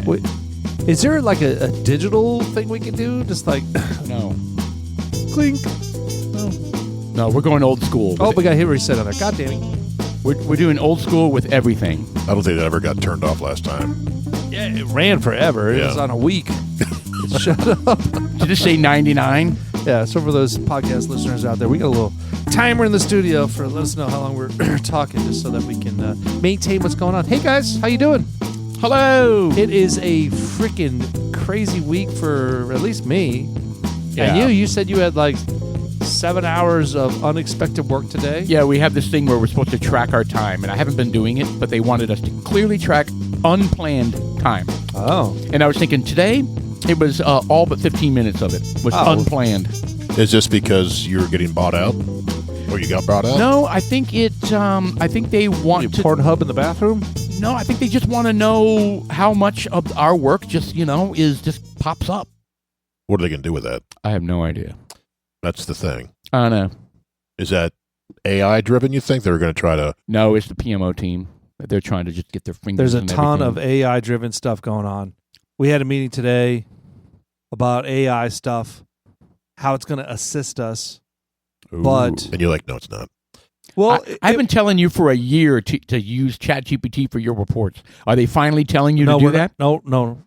Wait, is there like a digital thing we can do? Just like No. clink. No, we're going old school. Oh, we got hit reset on there. God damn it. We're doing old school with everything. I don't think that ever got turned off last time. Yeah, it ran forever. It Yeah. was on a week. Shut up. Did you just say 99? Yeah, so for those podcast listeners out there, we got a little timer in the studio for let us know how long we're talking, just so that we can maintain what's going on. Hey guys, how you doing? Hello. It is a freaking crazy week for at least me. Yeah. And you said you had like 7 hours of unexpected work today. Yeah, we have this thing where we're supposed to track our time, and I haven't been doing it, but they wanted us to clearly track unplanned time. Oh. And I was thinking today, it was all but 15 minutes of it was unplanned. Is this because you're getting bought out? Or you got bought out? No, I think it. I think they want to. Pornhub in the bathroom? No, I think they just want to know how much of our work just pops up. What are they going to do with that? I have no idea. That's the thing. I know. Is that AI driven, you think? They're going to try to... No, it's the PMO team. They're trying to just get their fingers There's a in ton everything. of AI-driven stuff going on. We had a meeting today about AI stuff, how it's going to assist us. But and you're like, no, it's not. Well, I've been telling you for a year to use ChatGPT for your reports. Are they finally telling you to do that? No,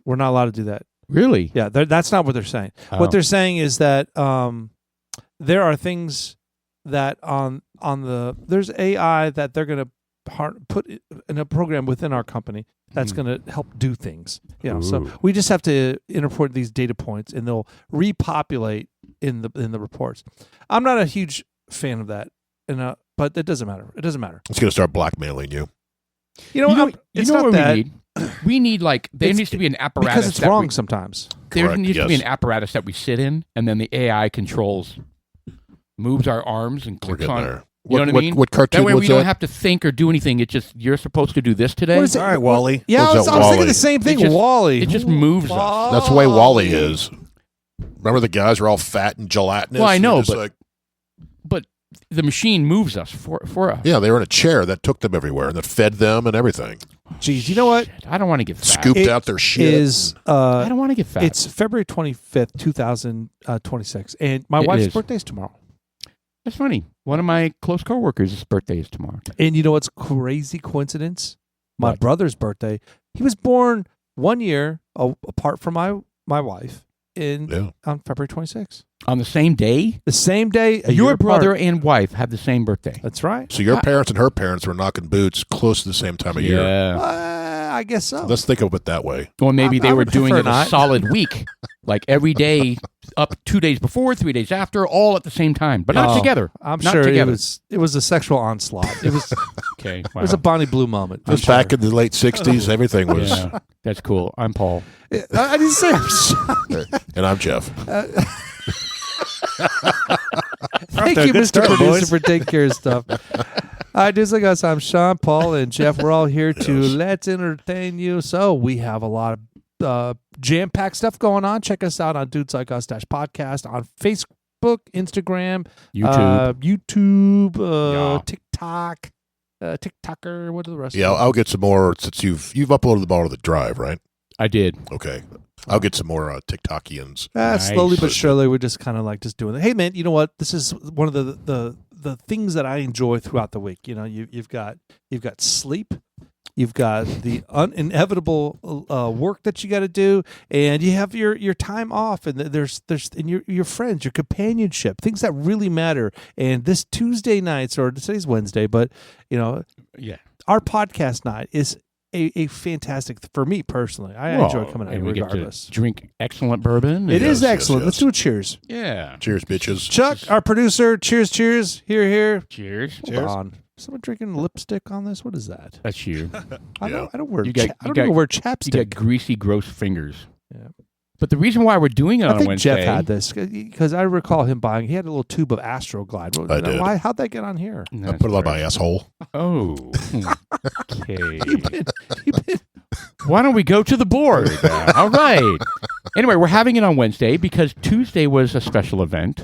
we're not allowed to do that. Really? Yeah, that's not what they're saying. Oh. What they're saying is that there are things that there's AI that they're going to put in a program within our company that's going to help do things. So we just have to import these data points, and they'll repopulate in the reports. I'm not a huge fan of that, but it doesn't matter. It doesn't matter. It's going to start blackmailing you. You know what we need? We need there needs to be an apparatus because it's wrong sometimes. There Correct, needs to be yes. an apparatus that we sit in, and then the AI moves our arms and We're clicks getting on. there. You know what I mean? What cartoon That way was we don't that? have to think or do anything. It's just you're supposed to do this today. What is it? All right, Wally. Yeah, I What's was that, thinking Wally? the same thing. It Wally. just moves us. That's the way Wally is. Remember the guys are all fat and gelatinous? Well, I know, They're just but the machine moves us for us. yeah, they were in a chair that took them everywhere and that fed them and everything. Geez, you know what? Shit, I don't want to get fat. Scooped out their shit. I don't want to get fat. It's February 25th, 2026, and my It wife's is. birthday's tomorrow. That's funny. One of my close coworkers' birthday is tomorrow. And you know what's crazy coincidence? My What? brother's birthday. He was born 1 year apart from my wife on February 26th. On the same day? The same day. a Your year brother apart. and wife have the same birthday. That's right. So your parents and her parents were knocking boots close to the same time of year. Yeah. I guess so. Let's think of it that way. Or maybe I they were would doing prefer it a not. solid week. Like every day, up 2 days before, 3 days after, all at the same time. But not Oh, together. I'm Not sure together. it was a sexual onslaught. It was Okay. it was a Bonnie Blue moment. It was back in the late 60s. Everything was. Yeah, that's cool. I'm Paul. I didn't say I'm sorry. And I'm Jeff. Thank to a you, good Mr. start, Producer, boys. for taking care of stuff. Hi, just like us, I'm Sean, Paul, and Jeff. We're all here to let's entertain you. So we have a lot of jam-packed stuff going on. Check us out on Dudes Like Us podcast on Facebook, Instagram, YouTube, TikTok, TikToker. What are the rest? Yeah, of them? I'll get some more since you've uploaded them all to the drive, right? I did. Okay. I'll get some more TikTokians. Nice. Slowly but surely, we're just kind of like just doing it. Hey, man, you know what? This is one of the things that I enjoy throughout the week. You know, you've got sleep, you've got the inevitable work that you got to do, and you have your time off, and there's and your friends, your companionship, things that really matter. And this Tuesday nights, or today's Wednesday, but you know, Yeah. our podcast night is a fantastic for me personally. I enjoy coming out and here we regardless. get to drink excellent bourbon. It is Yes, excellent. yes, Let's yes. do a cheers. Yeah. Cheers, bitches. Chuck, our producer, cheers, cheers. Here. Cheers. Hold on. Someone drinking lipstick on this? What is that? That's you. I don't wear You got- I don't you even got- wear You chapstick. got greasy, gross fingers. Yeah. But the reason why we're doing it I on think Wednesday. Jeff had this because I recall him buying. He had a little tube of Astroglide. I did. How'd that get on here? I put it on my asshole. Oh. Okay. You've been Why don't we go to the board? All right. Anyway, we're having it on Wednesday because Tuesday was a special event.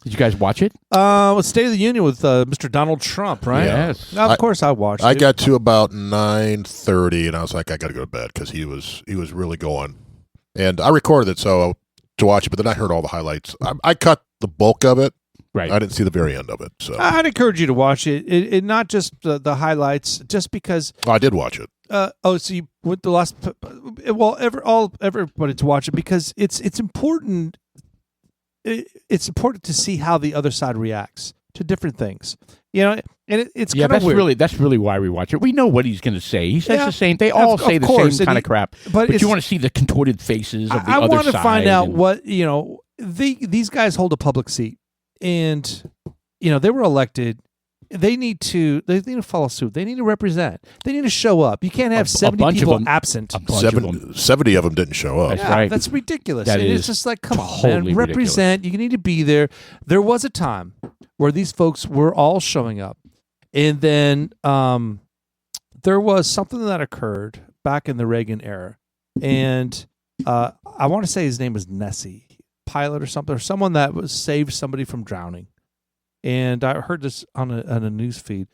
Did you guys watch it? State of the Union with Mr. Donald Trump, right? Yes. Now, of course, I watched it. I got to about 9:30, and I was like, I got to go to bed because he was really going. And I recorded it to watch it, but then I heard all the highlights. I cut the bulk of it. Right. I didn't see the very end of it. So I'd encourage you to watch it. It not just the highlights, just because. I did watch it. So you went the last. Well, everybody to watch it because it's important. It's important to see how the other side reacts to different things. And it's kind of weird. That's really why we watch it. We know what he's going to say. He says Yeah, the same. They all say the course, same kind of crap. But you want to see the contorted faces of the I other want to side. find out what these guys hold a public seat, and they were elected. They need to follow suit. They need to represent. They need to show up. You can't have 70 people absent. 70 of them didn't show up. That's right. That's ridiculous. That is it's just like, come on, totally man. Represent. You need to be there. There was a time where these folks were all showing up. And then there was something that occurred back in the Reagan era. And I want to say his name was Nessie, pilot or something, or someone that saved somebody from drowning. And I heard this on a news feed.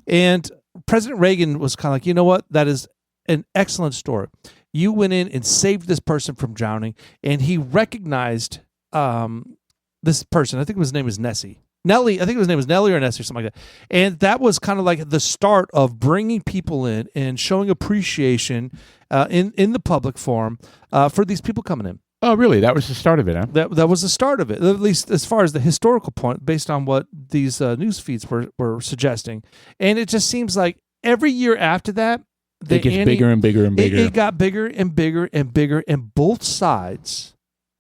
And President Reagan was kind of like, you know what? That is an excellent story. You went in and saved this person from drowning. And he recognized this person. I think his name was Nessie. Nellie, I think his name was Nellie or Nessie or something like that. And that was kind of like the start of bringing people in and showing appreciation in the public forum for these people coming in. Oh, really? That was the start of it, huh? That was the start of it, at least as far as the historical point, based on what these news feeds were suggesting. And it just seems like every year after that, it gets bigger and bigger and bigger. It got bigger and bigger and bigger, and both sides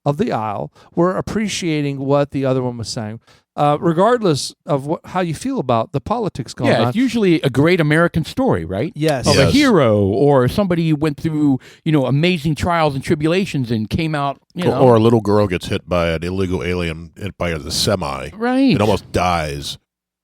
of the aisle were appreciating what the other one was saying, regardless of how you feel about the politics going on. Yeah, it's usually a great American story, right? Yes. Of a hero or somebody who went through, amazing trials and tribulations and came out, Or a little girl gets hit by an illegal alien, hit by a semi. Right. And almost dies.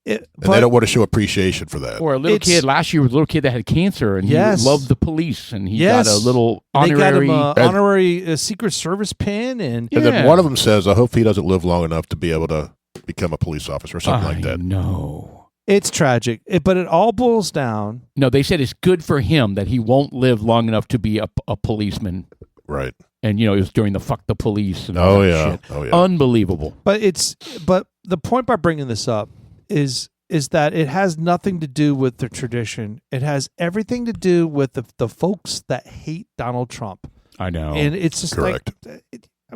And they don't want to show appreciation for that. Or a little kid, last year was a little kid that had cancer and he loved the police and he got a little honorary... They got him an honorary Secret Service pin. And then one of them says, I hope he doesn't live long enough to be able to become a police officer or something like that. No. It's tragic, but it all boils down... No, they said it's good for him that he won't live long enough to be a policeman. Right. And, it was during the fuck the police and all that shit. Oh, yeah. Unbelievable. But the point by bringing this up is that it has nothing to do with the tradition. It has everything to do with the folks that hate Donald Trump. I know. And it's just correct.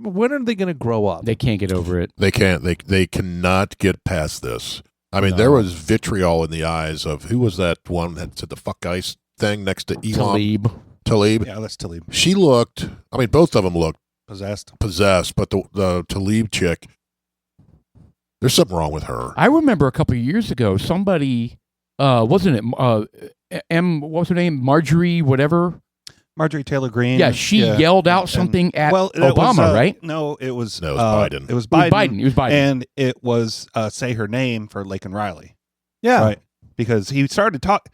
When are they going to grow up? They can't get over it. They can't. They cannot get past this. I mean, there was vitriol in the eyes of, who was that one that said the fuck ice thing next to Elon? Talib. Yeah, that's Talib. She looked, both of them looked Possessed, but the Talib chick, there's something wrong with her. I remember a couple of years ago, somebody, wasn't it, what was her name? Marjorie Taylor Greene. Yeah, she yelled out something at Obama, right? No, it was Biden. It was Biden. It was Biden. And it was say her name for Laken Riley. Yeah. Right. Because he started to talk.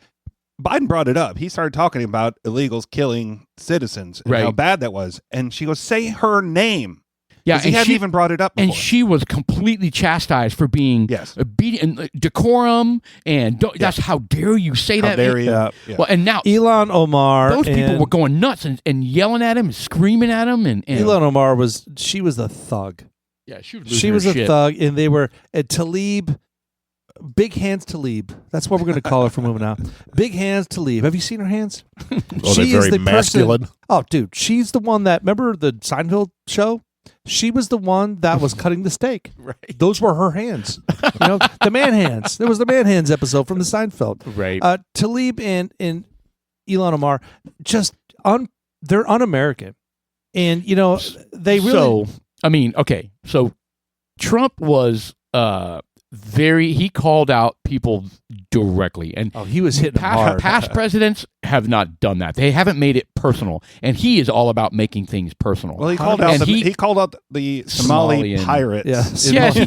Biden brought it up. He started talking about illegals killing citizens and how bad that was. And she goes, say her name. Yeah, he hadn't even brought it up before. And she was completely chastised for being obedient, decorum, and that's how dare you say that? How dare you? Yeah. Well, and now Ilhan Omar, those people were going nuts and yelling at him, and screaming at him, and Ilhan Omar was a thug. Yeah, she was a thug, and they were at Talib. Big Hands Talib. That's what we're going to call her from moving out. Big Hands Talib. Have you seen her hands? She is very masculine. Oh, dude, she's the one that, remember the Seinfeld show? She was the one that was cutting the steak. Right. Those were her hands. The man hands. There was the man hands episode from the Seinfeld. Right. Talib and Ilhan Omar, they're un-American. And, they really... So Trump was... he called out people directly, and he was hitting hard. Past presidents have not done that. They haven't made it personal, and he is all about making things personal. Well, he called out the Somali pirates. Yes,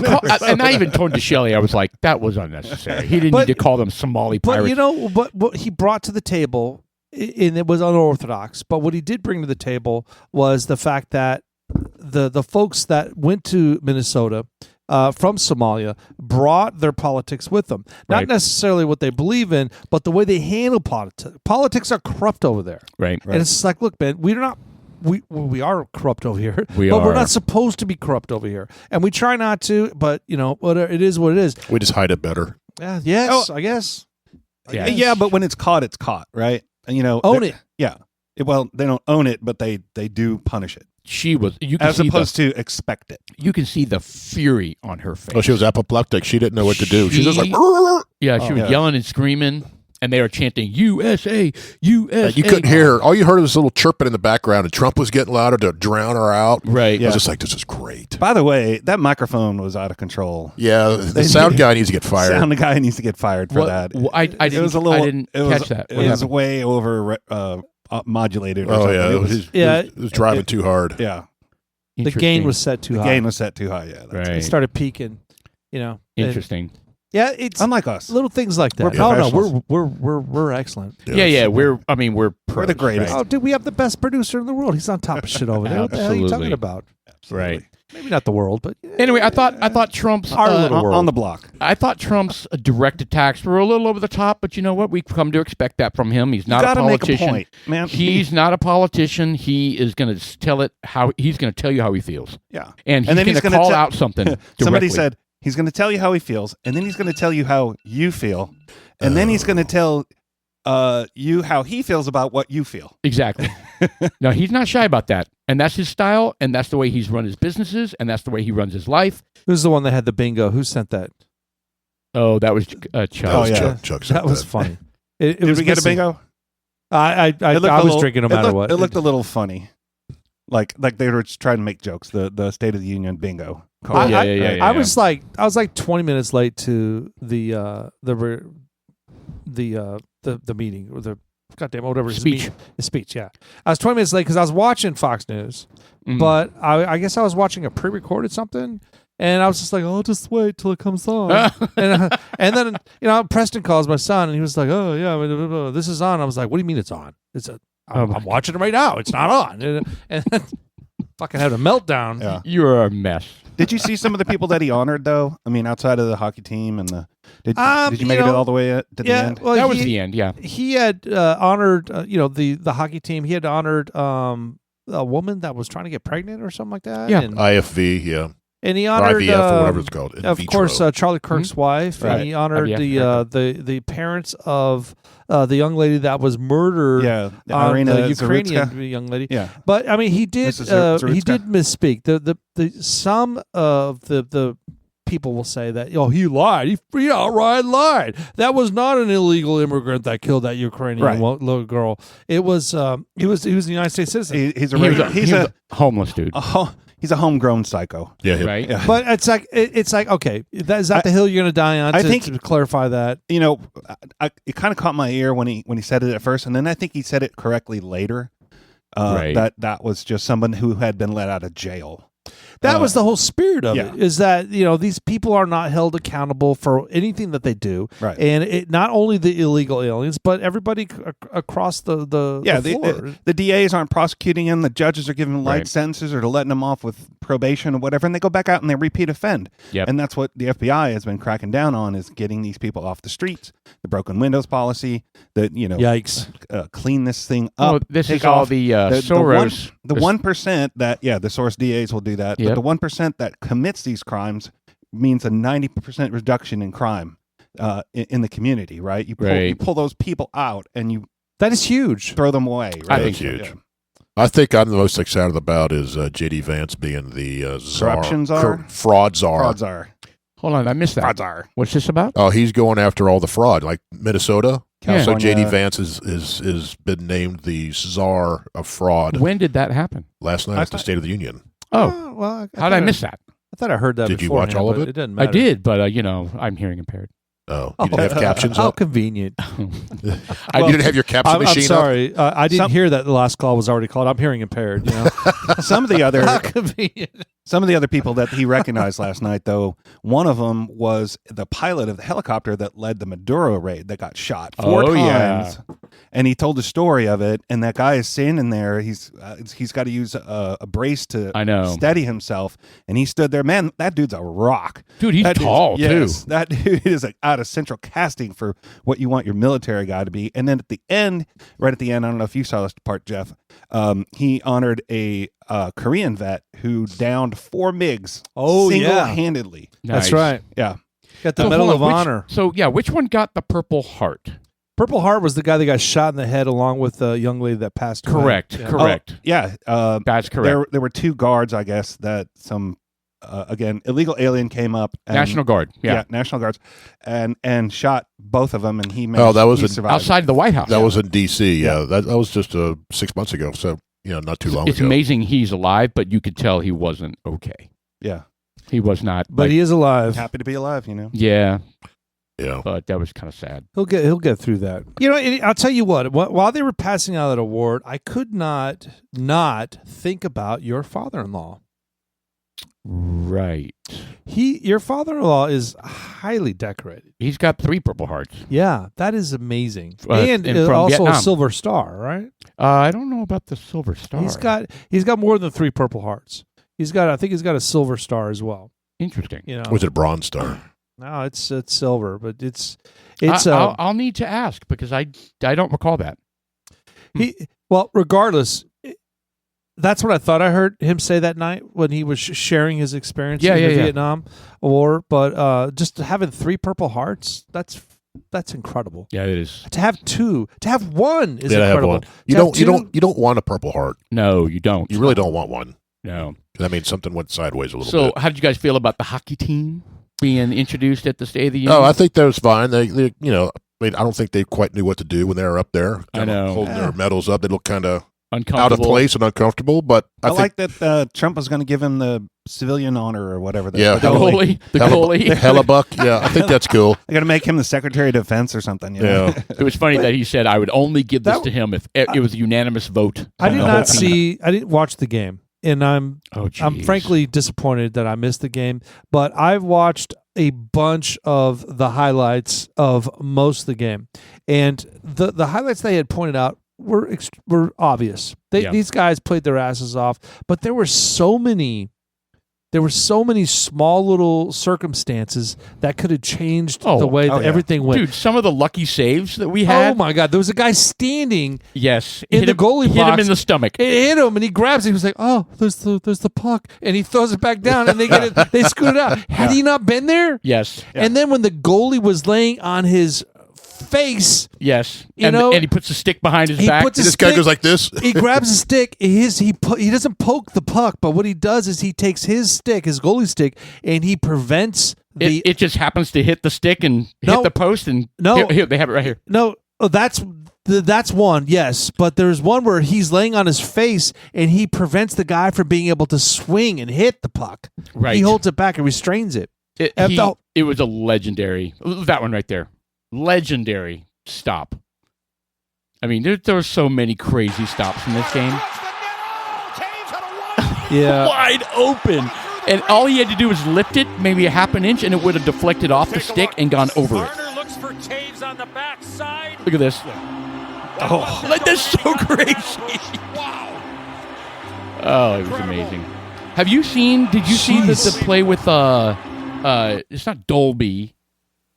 and I even told to Shelley, I was like, that was unnecessary. He didn't need to call them Somali pirates. But what he brought to the table, and it was unorthodox, but what he did bring to the table was the fact that the folks that went to Minnesota from Somalia brought their politics with them. Not necessarily what they believe in, but the way they handle politics. Politics are corrupt over there. Right. And it's like, look, man, we are corrupt over here, but are. we're not supposed to be corrupt over here. And we try not to, but, whatever, it is what it is. We just hide it better. Yeah, yes, I guess. Yeah, but when it's caught, right? And, own it. Yeah. Well, they don't own it, but they do punish it. You can as opposed to expect it. You can see the fury on her face. Oh, she was apoplectic. She didn't know what to do. She was just like, yeah, she was yelling and screaming, and they were chanting USA, USA. You couldn't hear her. All you heard was a little chirping in the background, and Trump was getting louder to drown her out. Right. I was just like, this is great. By the way, that microphone was out of control. Yeah, the sound guy needs to get fired. Sound guy needs to get fired for that. I didn't catch that. It was way over modulated. Or something. It was driving too hard. Yeah. The gain was set too high. The gain was set too high. Yeah. Right. It started peaking. Interesting. Yeah, it's unlike us. Little things like that. We're excellent. Yeah. We're pros, the greatest. Right? Oh, dude, we have the best producer in the world. He's on top of shit over there. What the hell are you talking about? Absolutely. Right. Maybe not the world, but anyway, I thought Trump's our little world on the block. I thought Trump's direct attacks were a little over the top, but you know what? We've come to expect that from him. He's not a politician. Make a point, man. He's not a politician. He is going to tell you how he feels. Yeah, and then he's going to call out something. Directly. Somebody said he's going to tell you how he feels, and then he's going to tell you how you feel, and then he's going to tell you how he feels about what you feel. Exactly. No, he's not shy about that. And that's his style, and that's the way he's run his businesses, and that's the way he runs his life. Who's the one that had the bingo? Who sent that? Oh, that was Chuck. Chuck that was funny. Did we get a bingo? I was drinking no matter what. It looked a little funny. Like they were just trying to make jokes. The State of the Union bingo. I was like 20 minutes late to the meeting or the goddamn whatever speech. The speech, yeah. I was 20 minutes late because I was watching Fox News, but I guess I was watching a pre-recorded something, and I was just like, "I'll just wait till it comes on." and then Preston calls my son, and he was like, "Oh yeah, this is on." I was like, "What do you mean it's on? I'm watching it right now. It's not on." And then fucking had a meltdown. Yeah. You're a mess. Did you see some of the people that he honored, though? I mean, outside of the hockey team and did you make it all the way to the end? Well, that was the end. Yeah, he had honored, the hockey team. He had honored a woman that was trying to get pregnant or something like that. Yeah, and, IFV. Yeah, and he honored IVF or whatever it's called. Of course, Charlie Kirk's wife, right. And he honored IVF, the parents of the young lady that was murdered. Yeah, the Ukrainian young lady. Yeah, but I mean, he did misspeak. Some of the people will say that he lied. He outright lied. That was not an illegal immigrant that killed that Ukrainian little girl. It was he was a United States citizen. He's a homeless dude. He's a homegrown psycho. Yeah, right. Yeah. But it's like okay, is that the hill you're going to die on? I think to clarify that. It kind of caught my ear when he said it at first, and then I think he said it correctly later. That was just someone who had been let out of jail. That was the whole spirit of it, is that, these people are not held accountable for anything that they do. Right. And it not only the illegal aliens, but everybody across the floor. The DAs aren't prosecuting them. The judges are giving light sentences or letting them off with probation or whatever, and they go back out and they repeat offend. Yep. And that's what the FBI has been cracking down on, is getting these people off the streets. The broken windows policy, yikes, clean this thing up. Oh, this is all the Soros. The 1% that, the Soros DAs will do that. Yep. But the 1% that commits these crimes means a 90% reduction in crime in the community, right? You pull those people out and that is huge. Throw them away. Right? I think huge. Yeah. I think I'm the most excited about is J.D. Vance being the corruption czar, fraud czar. Fraud czar. Hold on, I missed that. Fraud czar. What's this about? Oh, he's going after all the fraud, like Minnesota. Yeah. So J.D. Vance is been named the czar of fraud. When did that happen? Last night at the State of the Union. Oh, well, how did I miss that? I thought I heard that. Did you watch all of it? It didn't matter. I did, but I'm hearing impaired. Oh, you didn't have captions How up? convenient. You didn't have your caption machine I'm sorry. I didn't hear that the last call was already called. I'm hearing impaired. Some of the other How convenient. Some of the other people that he recognized last night, though, one of them was the pilot of the helicopter that led the Maduro raid that got shot 4 times. Yeah. And he told the story of it. And that guy is standing there. He's got to use a brace to steady himself. And he stood there. Man, that dude's a rock. Dude, he's tall, too. That dude is out of central casting for what you want your military guy to be. And then right at the end, I don't know if you saw this part, Jeff, he honored a Korean vet who downed 4 MiGs single-handedly. Nice. That's right. Yeah. Got the Medal of Honor. Which one got the Purple Heart? Purple Heart was the guy that got shot in the head along with the young lady that passed away. Correct. That's correct. There were 2 guards, I guess, that some again, illegal alien came up. And, National Guard. Yeah, National Guards, and shot both of them, and he survived. Outside the White House. That was in D.C. Yeah, that was just 6 months ago. So not too long ago. It's amazing he's alive, but you could tell he wasn't okay. Yeah, he was not. But he is alive. Happy to be alive. Yeah. Yeah, but that was kind of sad. He'll get through that. I'll tell you what. While they were passing out that award, I could not think about your father-in-law. Right. Your father-in-law is highly decorated. He's got 3 Purple Hearts. Yeah, that is amazing. And also Vietnam. a Silver Star, right? I don't know about the Silver Star. He's got more than 3 Purple Hearts. I think he's got a Silver Star as well. Interesting. Was it a Bronze Star? No, it's silver, but it's. I'll need to ask because I don't recall that. Regardless, that's what I thought I heard him say that night when he was sharing his experience in the Vietnam War. But just having 3 Purple Hearts, that's incredible. Yeah, it is. To have 2, to have 1 is incredible. Have 1. You don't want a Purple Heart. No, you don't. You really don't want one. No, that means something went sideways a little bit. So, how did you guys feel about the hockey team being introduced at the State of the Union? Oh, I think that was fine. They I don't think they quite knew what to do when they were up there. I know. Holding their medals up. They look kind of uncomfortable, out of place and uncomfortable, but I like that Trump was going to give him the civilian honor or whatever. The goalie. Hellebuck. Yeah, I think that's cool. They're going to make him the Secretary of Defense or something. Yeah. It was funny that he said, I would only give this to him if it was a unanimous vote. I didn't watch the game, and I'm frankly disappointed that I missed the game, but I've watched a bunch of the highlights of most of the game, and the highlights they had pointed out were obvious. These guys played their asses off, but there were so many small little circumstances that could have changed the way that everything went. Dude, some of the lucky saves that we had. Oh my God, there was a guy standing. Yes, in the goalie box. Hit him in the stomach. It hit him, and he grabs it. He was like, "Oh, there's the puck," and he throws it back down, and they get it. They scoot it out. Had he not been there? Yes. Yeah. And then when the goalie was laying on his face, yes, and he puts a stick behind his back. This guy goes like this. He grabs a stick. He doesn't poke the puck, but what he does is he takes his goalie stick, and he prevents it just happens to hit the stick and hit the post. And here, they have it right here. No, that's one, yes, but there's one where he's laying on his face and he prevents the guy from being able to swing and hit the puck. Right, he holds it back and restrains it. It was a legendary. That one right there. Legendary stop. I mean, there were so many crazy stops in this game. Yeah. Wide open. And all he had to do was lift it maybe a half an inch, and it would have deflected off the stick and gone over it. Look at this. Oh, that's so crazy. Wow. Oh, it was amazing. Did you see the play with, it's not Dolby,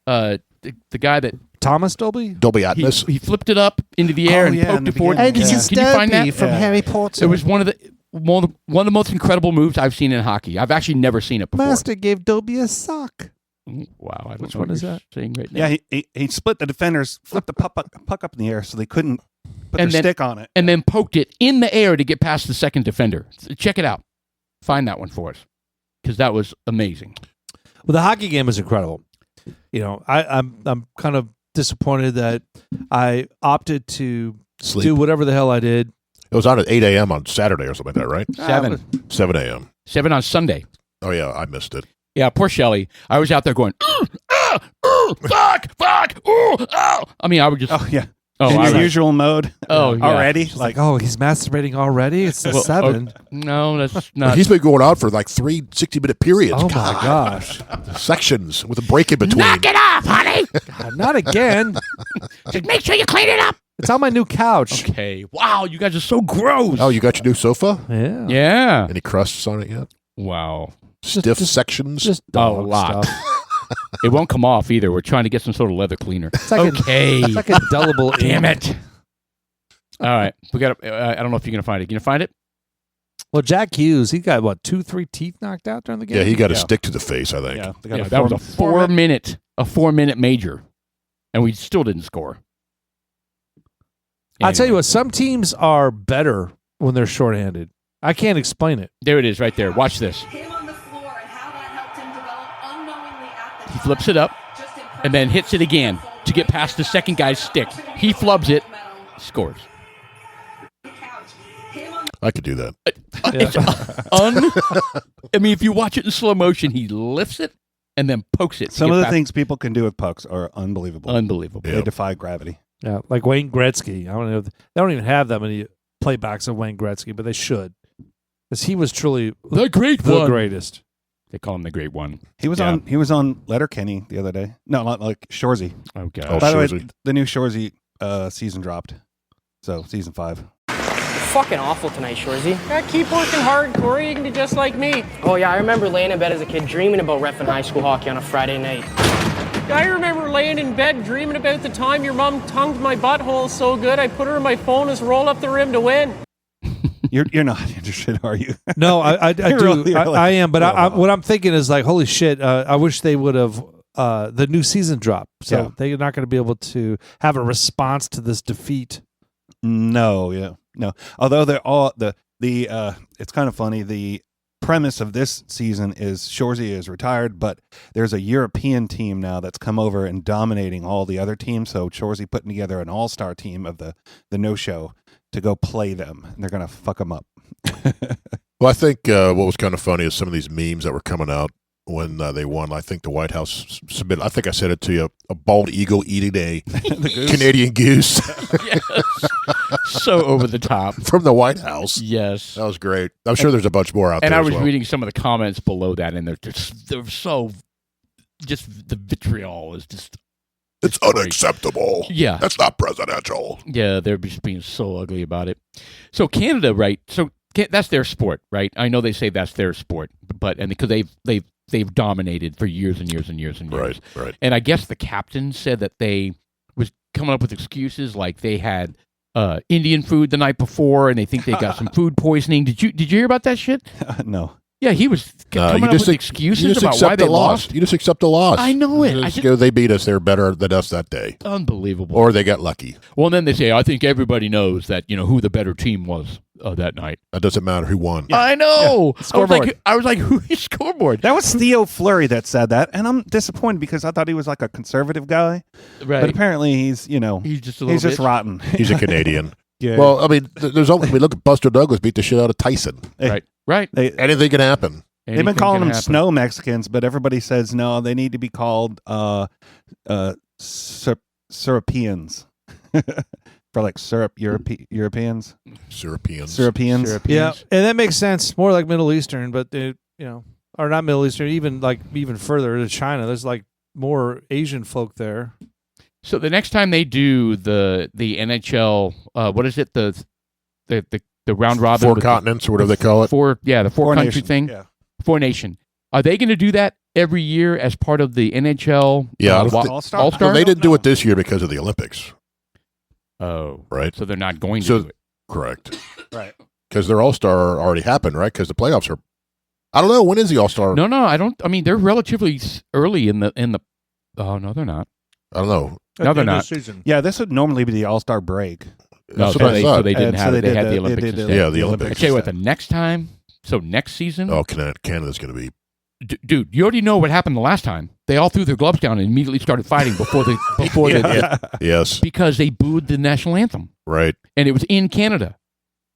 the guy that Thomas Dolby Atmos. He flipped it up into the air and poked it forward. And can you find that from Harry Potter? It was one of the most incredible moves I've seen in hockey. I've actually never seen it before. Master gave Dolby a sock. Wow, I don't Which know one what is you're that? saying right now. Yeah, he split the defenders, flipped the puck up in the air so they couldn't put their stick on it, and then poked it in the air to get past the second defender. Check it out. Find that one for us because that was amazing. Well, the hockey game was incredible. I'm kind of disappointed that I opted to do whatever the hell I did. It was on at 8 a.m. on Saturday or something like that, right? 7 a.m. 7 on Sunday. Oh, yeah, I missed it. Yeah, poor Shelley. I was out there going, fuck, ooh, oh. I mean, I in I your was- usual mode. Oh, yeah. Already? She's like, oh, he's masturbating already? It's a 7. No, that's Well, not. he's been going on for like 3 60-minute periods. Oh, God. my gosh. Sections with a break in between. Knock it off, honey. God, not again. Just make sure you clean it up. It's on my new couch. Okay. Wow, you guys are so gross. Oh, you got your new sofa? Yeah. Yeah. Any crusts on it yet? Wow. Stiff sections? Just A dog lot. stuff. It won't come off either. We're trying to get some sort of leather cleaner. It's like Okay. It's like indelible Damn ink. it. All right. We got. I don't know if you're gonna find it. Can you find it? Well, Jack Hughes, he got, 2-3 teeth knocked out during the game? Yeah, he got a Yeah. stick to the face, I think. Yeah, they got Yeah, a that was a 4 4-minute major, and we still didn't score. I'll tell you Anyway, what, some teams are better when they're shorthanded. I can't explain it. There it is, right there. Watch this. Him on the floor and how that helped him develop unknowingly at the He flips it up just and then hits it again to get past the second guy's stick. He flubs it, scores. I could do that. It's I mean, if you watch it in slow motion, he lifts it and then pokes it. to Some get of the past- things people can do with pucks are unbelievable. Unbelievable. Yeah. They defy gravity. Yeah, like Wayne Gretzky. I don't know. They don't even have that many playbacks of Wayne Gretzky, but they should. Because he was truly The great the one. greatest. They call him the great one. He was Yeah. on Letterkenny the other day. No, not like Shorzy. Oh, God. Oh, By the way, Shorzy. the new Shorzy season dropped. So season 5. Fucking awful tonight, Shorzy. Yeah, keep working hard, Corey. You can be just like me. Oh yeah, I remember laying in bed as a kid dreaming about reffing high school hockey on a Friday night. I remember laying in bed dreaming about the time your mom tongued my butthole so good I put her in my phone as roll up the rim to win. You're not interested, are you? No, I do. really I am, but Oh. what I'm thinking is like, holy shit, I wish they would have the new season drop. So Yeah. they're not going to be able to have a response to this defeat. No. Although they're all the it's kind of funny. The premise of this season is Shorzy is retired, but there's a European team now that's come over and dominating all the other teams. So Shorzy putting together an all-star team of the no-show to go play them, and they're gonna fuck them up. Well, I think what was kind of funny is some of these memes that were coming out when they won. I think the White House submitted, I think I said it to you, a bald eagle eating a Canadian goose Yes. So over the top. from the White House. Yes. That was great. I'm sure there's a bunch more out And there I as was well. reading some of the comments below that, and they're so just the vitriol is just It's great. unacceptable. Yeah. That's not presidential. Yeah, they're just being so ugly about it. So Canada, right? So that's their sport, right? I know they say that's their sport, but and because they've dominated for years and years and years and years. Right. And I guess the captain said that they was coming up with excuses like they had Indian food the night before, and they think they got some food poisoning. Did you hear about that shit? No. Yeah, he was coming up with excuses about why they lost. You just accept the loss. I know it. Just go, they beat us. They're better than us that day. Unbelievable. Or they got lucky. Well, and then they say, I think everybody knows that who the better team was that night. It doesn't matter who won. I know. Scoreboard. I was like, who's scoreboard? That was Theo Fleury that said that, and I'm disappointed because I thought he was like a conservative guy, Right. but apparently he's he's just a little he's just bitch. rotten. He's a Canadian. Yeah. Well, I mean, there's only, we look at Buster Douglas beat the shit out of Tyson. Right. Anything can happen. They've been calling them snow Mexicans, but everybody says no. They need to be called Syrupians for like syrup Europeans. Syrupians. Syrupians. Yeah, and that makes sense. More like Middle Eastern, but they, or not Middle Eastern, even further to China. There's like more Asian folk there. So the next time they do the NHL, what is it? The round robin. Four with continents or whatever they call it. the four country nation. thing. Yeah. Four nation. Are they going to do that every year as part of the NHL? Yeah, I don't thi- All-Star? All-Star? No, they didn't do it this year because of the Olympics. Oh, Right. So they're not going to So- do it. Correct. Right. Because their All-Star already happened, right? Because the playoffs are. I don't know. When is the All-Star? No, I don't. I mean, they're relatively early in the. Oh no, they're not. I don't know. No, they're not. Yeah, this would normally be the All-Star break. No, That's so what I they thought. didn't And so have they it. They did had the the- Olympics they did instead. Yeah, the Olympics. I tell you what, the next time, so next season, Oh, Canada's going to be. dude, you already know what happened the last time. They all threw their gloves down and immediately started fighting before they Yes. because they booed the national anthem, Right. and it was in Canada.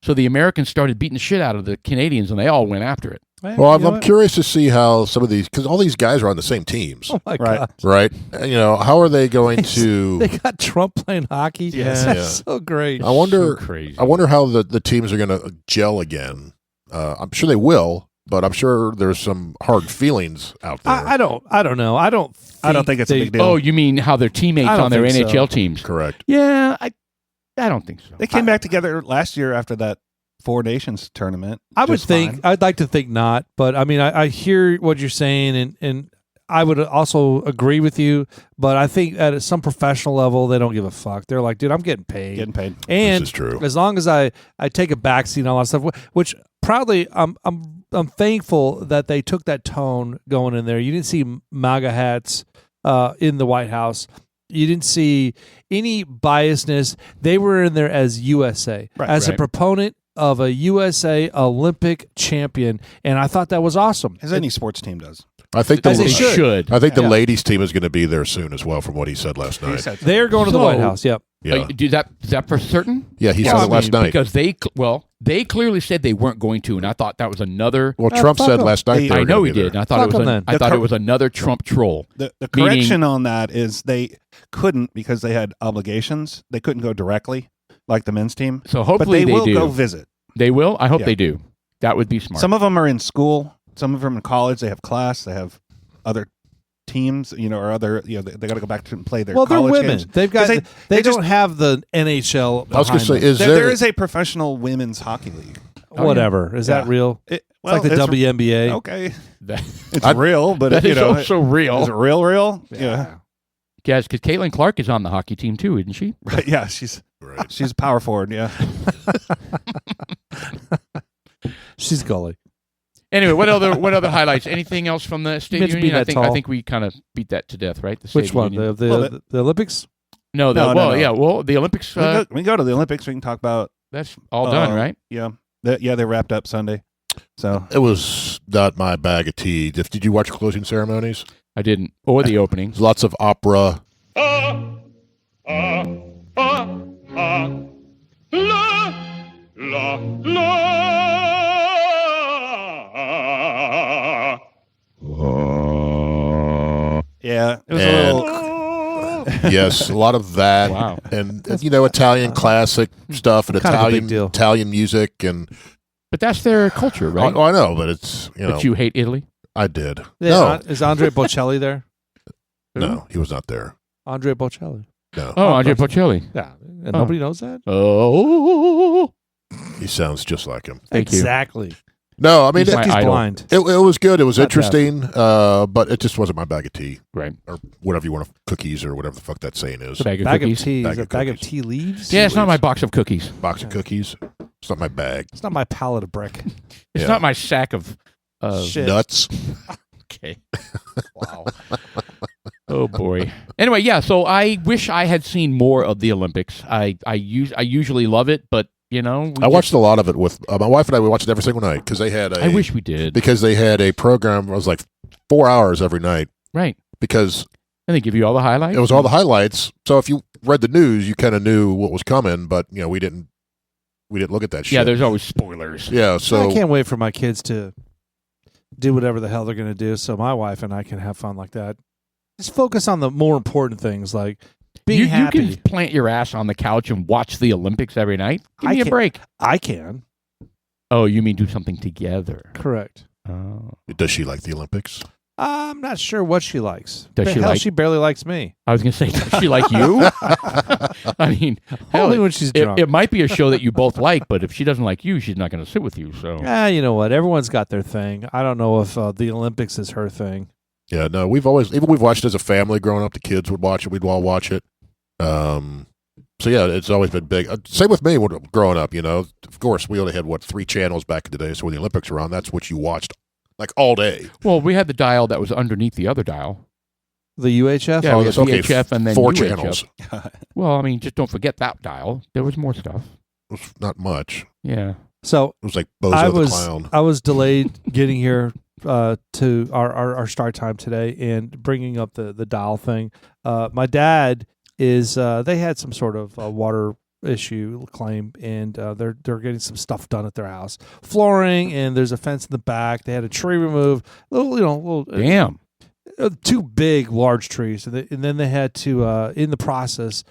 So the Americans started beating the shit out of the Canadians, and they all went after it. man. Well, You know I'm what? curious to see how some of these, because all these guys are on the same teams, Oh my Right. god. right? And, how are they going to? They got Trump playing hockey. Yes. That's so great. I wonder. So crazy. I wonder how the teams are going to gel again. I'm sure they will, but I'm sure there's some hard feelings out there. I don't know. I don't think it's a big deal. Oh, you mean how their teammates I don't on their think so. NHL teams? Correct. Yeah, I don't think so. They came back together last year after that Four Nations tournament. I would just think fine. I'd like to think not, but I mean I hear what you're saying and I would also agree with you, but I think at some professional level they don't give a fuck. They're like, dude, I'm getting paid. Getting paid. And This is true. as long as I take a backseat and all that stuff, which proudly I'm thankful that they took that tone going in there. You didn't see MAGA hats in the White House. You didn't see any biasness. They were in there as USA, Right, as a right. proponent of a USA Olympic champion, and I thought that was awesome. As any sports team does. I think As the they should. I think the Yeah. ladies team is going to be there soon as well, from what he said last night. They're going to the So- White House. Yep. Yeah, Is that for certain? yeah, he Yeah, said I it last mean, night. Because they clearly said they weren't going to, and I thought that was another. Well, Trump fuck said them. last night. They- they I were know gonna he be did. there. And I thought Fuck it was. 'em then. I thought it was another Trump troll. The Meaning- correction on that is they couldn't because they had obligations. They couldn't go directly like the men's team. So But hopefully they will do. go visit. They will. I hope Yeah. they do. That would be smart. Some of them are in school. Some of them in college. They have class. They have other teams, or other, they got to go back to and play their Well, they're college women. games. They've got. 'Cause They they don't just- have the NHL. I was going to say, behind them. is There is a professional women's hockey league. Whatever. Is that Yeah. real? Well, It's like the WNBA. Okay, That, it's real, but that is also is real. it real? Yeah, Yes, because Caitlin Clark is on the hockey team too, isn't she? right. Yeah, she's Right. she's a power forward. Yeah, She's gully. Anyway, what other highlights? Anything else from the State Mitch Union? being I that think tall. I think we kind of beat that to death, right? The State Which one? Union. The Olympics? No, No. yeah. Well, the Olympics. we can go to the Olympics. We can talk about. That's all done, right? Yeah, they wrapped up Sunday. So It was not my bag of tea. Did you watch closing ceremonies? I didn't, or the opening. There's lots of opera. yeah, it was And- a little. Yes, a lot of that. Wow. And Italian classic stuff and Kind of a big deal. Italian music and But that's their culture, right? I know, but it's But you hate Italy. I did. Yeah, No, Is Andre Bocelli there? no, he was not there. Andre Bocelli. No, Oh, Andre Bocelli. Yeah. And nobody knows that? Oh, he sounds just like him. thank you. Exactly. No, I mean He's my He's idol. blind. it was good. It was Not interesting, but it just wasn't my bag of tea Right. or whatever you want to cookies or whatever the fuck that saying is. It's a bag of Bag cookies. of tea. Bag Is it of a bag of cookies. tea leaves? Yeah, it's not leaves. my box of cookies. Box of cookies. It's not my bag. It's not my pallet of brick. It's Yeah. not my sack of. Shit. Nuts. Okay. Wow. Oh boy. Anyway, yeah. So I wish I had seen more of the Olympics. I usually love it, but I watched a lot of it with my wife and I. We watched it every single night because they had I wish we did. because they had a program. It was like 4 hours every night Right. because And they give you all the highlights. it was all the highlights. So if you read the news, you kind of knew what was coming, but we didn't look at that shit. Yeah, there's always spoilers. yeah. So I can't wait for my kids to do whatever the hell they're going to do so my wife and I can have fun like that. Just focus on the more important things like being You happy. can plant your ass on the couch and watch the Olympics every night. Give I me a can't- break. I can. Oh, you mean do something together? Correct. Oh. does she like the Olympics? I'm not sure what she likes. Does she hell, like- she barely likes me. I was going to say, does she like you? I mean, hell, Only when she's drunk. it might be a show that you both like, but if she doesn't like you, she's not going to sit with you. So You know what? Everyone's got their thing. I don't know if the Olympics is her thing. Yeah. No, we've watched it as a family growing up. The kids would watch it. We'd all watch it. So yeah, it's always been big. Same with me when growing up. Of course, we only had 3 channels back in the day. So when the Olympics were on, that's what you watched like all day. well, we had the dial that was underneath the other dial. The UHF? Yeah, we had that's okay. VHF and then 4 UHF. channels. Well, I mean, just don't forget that dial. There was more stuff. It was not much. Yeah. So It was like Bozo the Clown. I was delayed getting here to our start time today and bringing up the dial thing. My dad is they had some sort of water issue claim, and they're getting some stuff done at their house, flooring, and there's a fence in the back. They had a tree removed, Damn. 2 big, large trees, and then they had to in the process,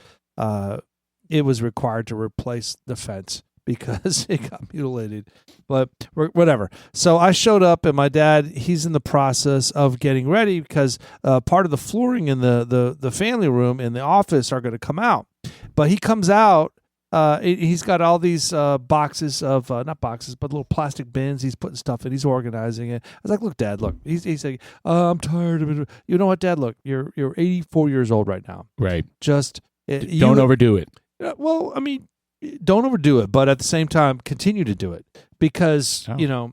it was required to replace the fence because it got mutilated. But whatever. So I showed up, and my dad, he's in the process of getting ready because part of the flooring in the family room and the office are going to come out. But he comes out. He's got all these boxes of not boxes, but little plastic bins. He's putting stuff in. He's organizing it. I was like, "Look, Dad, look." He's like, "I'm tired of it." You know what, Dad? Look, you're 84 years old right now. Right. Just don't overdo it. Well, I mean, don't overdo it, but at the same time, continue to do it because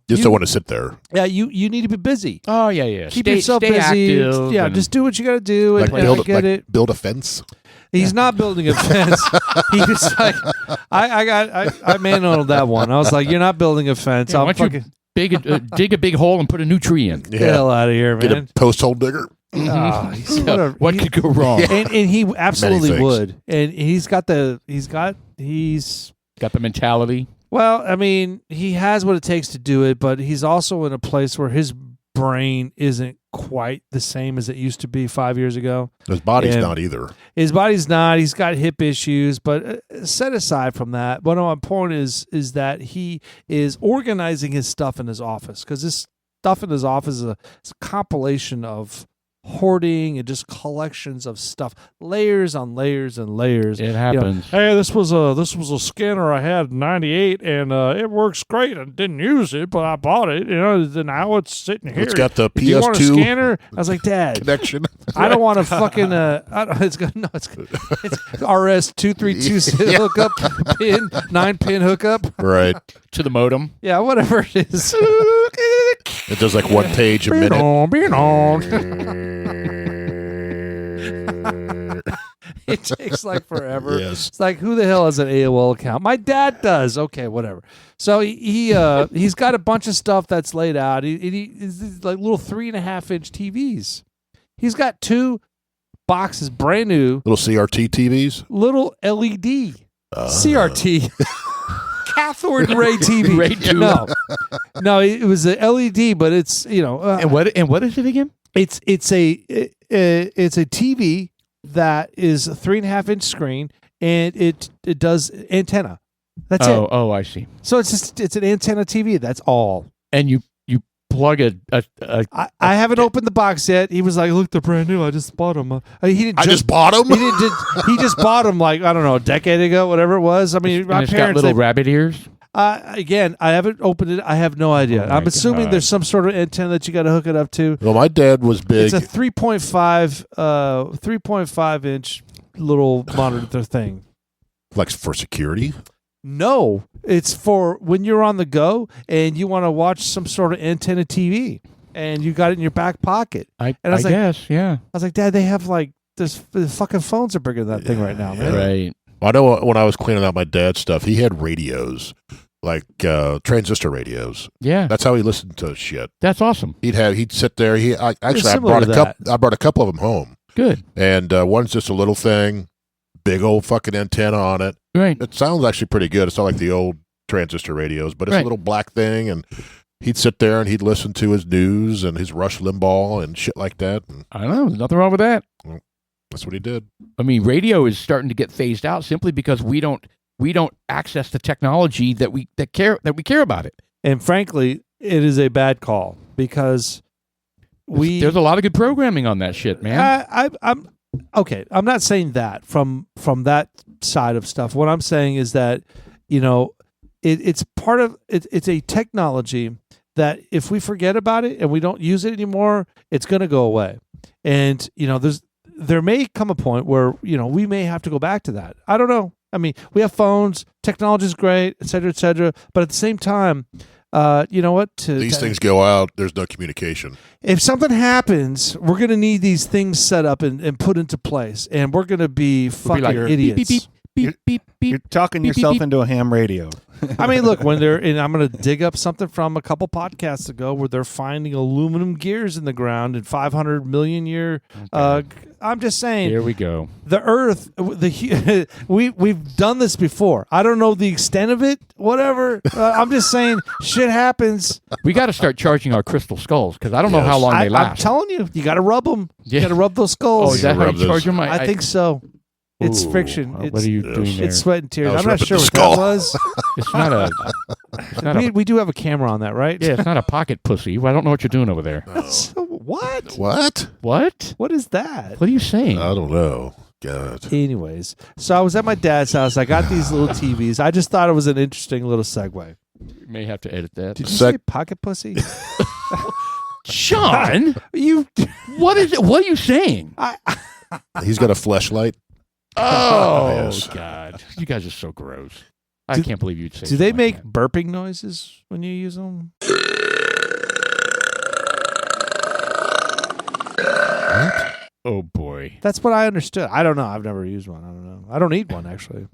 Just don't want to sit there. Yeah, you need to be busy. Oh yeah. Keep yourself busy. Active yeah, just do what you got to do. Like and build a fence. He's not building a fence. He's like, I manhandled that one. I was like, you're not building a fence. Why don't you dig a big hole and put a new tree in? Get the hell out of here, man. Get a post hole digger. What could go wrong? And he absolutely would. And he's got the mentality. Well, I mean, he has what it takes to do it, but he's also in a place where his brain isn't quite the same as it used to be 5 years ago. His body's not either. His body's not. He's got hip issues, but set aside from that, one of my point is that he is organizing his stuff in his office because this stuff in his office is a compilation of hoarding and just collections of stuff, layers on layers and layers. It happens. Hey, this was a scanner I had in '98, and it works great. I didn't use it, but I bought it. Now it's sitting here. It's got the PS2 Do you want a scanner? I was like, Dad, connection. I don't want a fucking. It's RS-232 hookup pin, 9-pin hookup. Right. To the modem. Yeah, whatever it is. It does like 1 page a minute. It takes like forever. Yes. It's like, who the hell has an AOL account? My dad does. Okay, whatever. So he's got a bunch of stuff that's laid out. He's like little 3.5-inch TVs. He's got 2 boxes, brand new. Little CRT TVs? Little LED. CRT. Cathode ray TV. Ray tube. No, it was a LED, but it's and what is it again? It's a TV that is a 3.5-inch screen, and it does antenna. That's it. Oh, I see. So it's an antenna TV. That's all. And you plug I haven't opened the box yet. He was like, "Look, they're brand new. I just bought them." He just bought them. He just bought them like, I don't know, a decade ago, whatever it was. I mean, my it's parents got little rabbit ears. Again, I haven't opened it. I have no idea. I'm assuming there's some sort of antenna that you got to hook it up to. Well, my dad was big. It's a 3.5 inch little monitor thing. Like for security? No, it's for when you're on the go and you want to watch some sort of antenna TV, and you got it in your back pocket. I guess, yeah. I was like, Dad, they have like this. The fucking phones are bigger than that thing right now, man. Right. I know when I was cleaning out my dad's stuff, he had radios, like transistor radios. Yeah, that's how he listened to shit. That's awesome. He'd sit there. I brought a couple of them home. Good. And one's just a little thing, big old fucking antenna on it. Right. It sounds actually pretty good. It's not like the old transistor radios, but it's a little black thing, and he'd sit there and he'd listen to his news and his Rush Limbaugh and shit like that. And I don't know. There's nothing wrong with that. That's what he did. I mean, radio is starting to get phased out simply because we don't access the technology that we care about it. And frankly, it is a bad call because there's a lot of good programming on that shit, man. I'm okay. I'm not saying that from that side of stuff. What I'm saying is that it's part of it. It's a technology that if we forget about it and we don't use it anymore, it's going to go away. And there may come a point where, we may have to go back to that. I don't know. I mean, we have phones, technology's great, et cetera, but at the same time, you know what? These things go out, there's no communication. If something happens, we're going to need these things set up and put into place, and we're going to be fucking idiots. Beep, beep, beep, beep, You're talking yourself into a ham radio. I mean, look, when they're and I'm going to dig up something from a couple podcasts ago where they're finding aluminum gears in the ground in 500 million year. I'm just saying. Here we go. The Earth, we've done this before. I don't know the extent of it. Whatever. I'm just saying, shit happens. We got to start charging our crystal skulls because I don't know how long they I'm last. telling you, you got to rub them. Yeah. You got to rub those skulls. Oh, is that how you charge them? I think so. It's Ooh, friction. what are you doing there? It's sweat and tears. I'm not rubbing sure the what skull. that was. It's not a. It's not a We do have a camera on that, right? yeah, it's not a pocket pussy. Well, I don't know what you're doing over there. So what? What? What? What is that? What are you saying? I don't know. God. Anyways, so I was at my dad's house. I got these little TVs. I just thought it was an interesting little segue. You may have to edit that. Did you say pocket pussy? Sean, You. what is it? What are you saying? He's got a fleshlight. Oh, Yes. God. You guys are so gross. I can't believe you'd say Do they something make like burping noises when you use them? that. Oh, boy. That's what I understood. I don't know. I've never used one. I don't know. I don't need one, actually.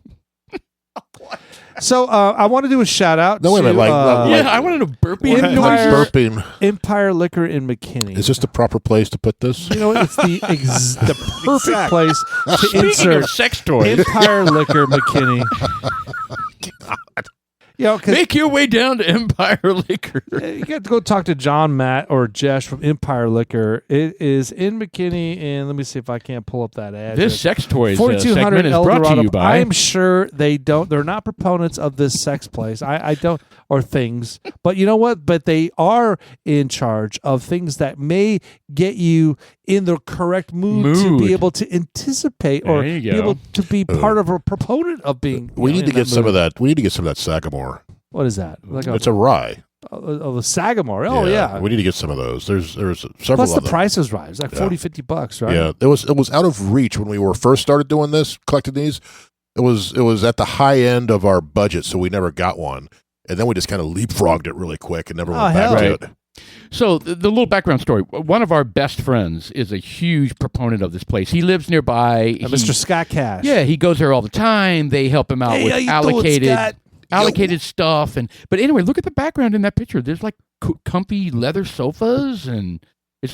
So I want to do a shout out. No, wait a minute, like- Yeah, I wanted a burpee Empire- noise. Burping. Empire Liquor in McKinney. Is this the proper place to put this? You know, it's the perfect place to Speaking insert of sex toys, Empire Liquor McKinney. You know, because make your way down to Empire Liquor. you got to go talk to John, Matt, or Jesh from Empire Liquor. It is in McKinney, and let me see if I can't pull up that ad. This sex toys 4200 segment is brought to you by... I'm sure they don't. They're not proponents of this sex place. I don't, or things. But you know what? But they are in charge of things that may get you in the correct mood to Mood. be able to anticipate or There you be go. able to be part of a proponent of being. We need to get some mood. of that. We need to get some of that Sagamore. What is that? Like It's a rye. the Sagamore. Oh yeah. We need to get some of those. There's several Plus the of them. price is right. It's like Yeah. $40-$50, right? Yeah, it was out of reach when we were first started doing this, collecting these. It was at the high end of our budget, so we never got one. And then we just kind of leapfrogged it really quick and never went back hell. to Right. it. So the little background story. One of our best friends is a huge proponent of this place. He lives nearby. Mr. Scott Cash. Yeah, he goes there all the time. They help him out Hey, with how you doing, allocated stuff. But anyway, look at the background in that picture. There's like comfy leather sofas, and it's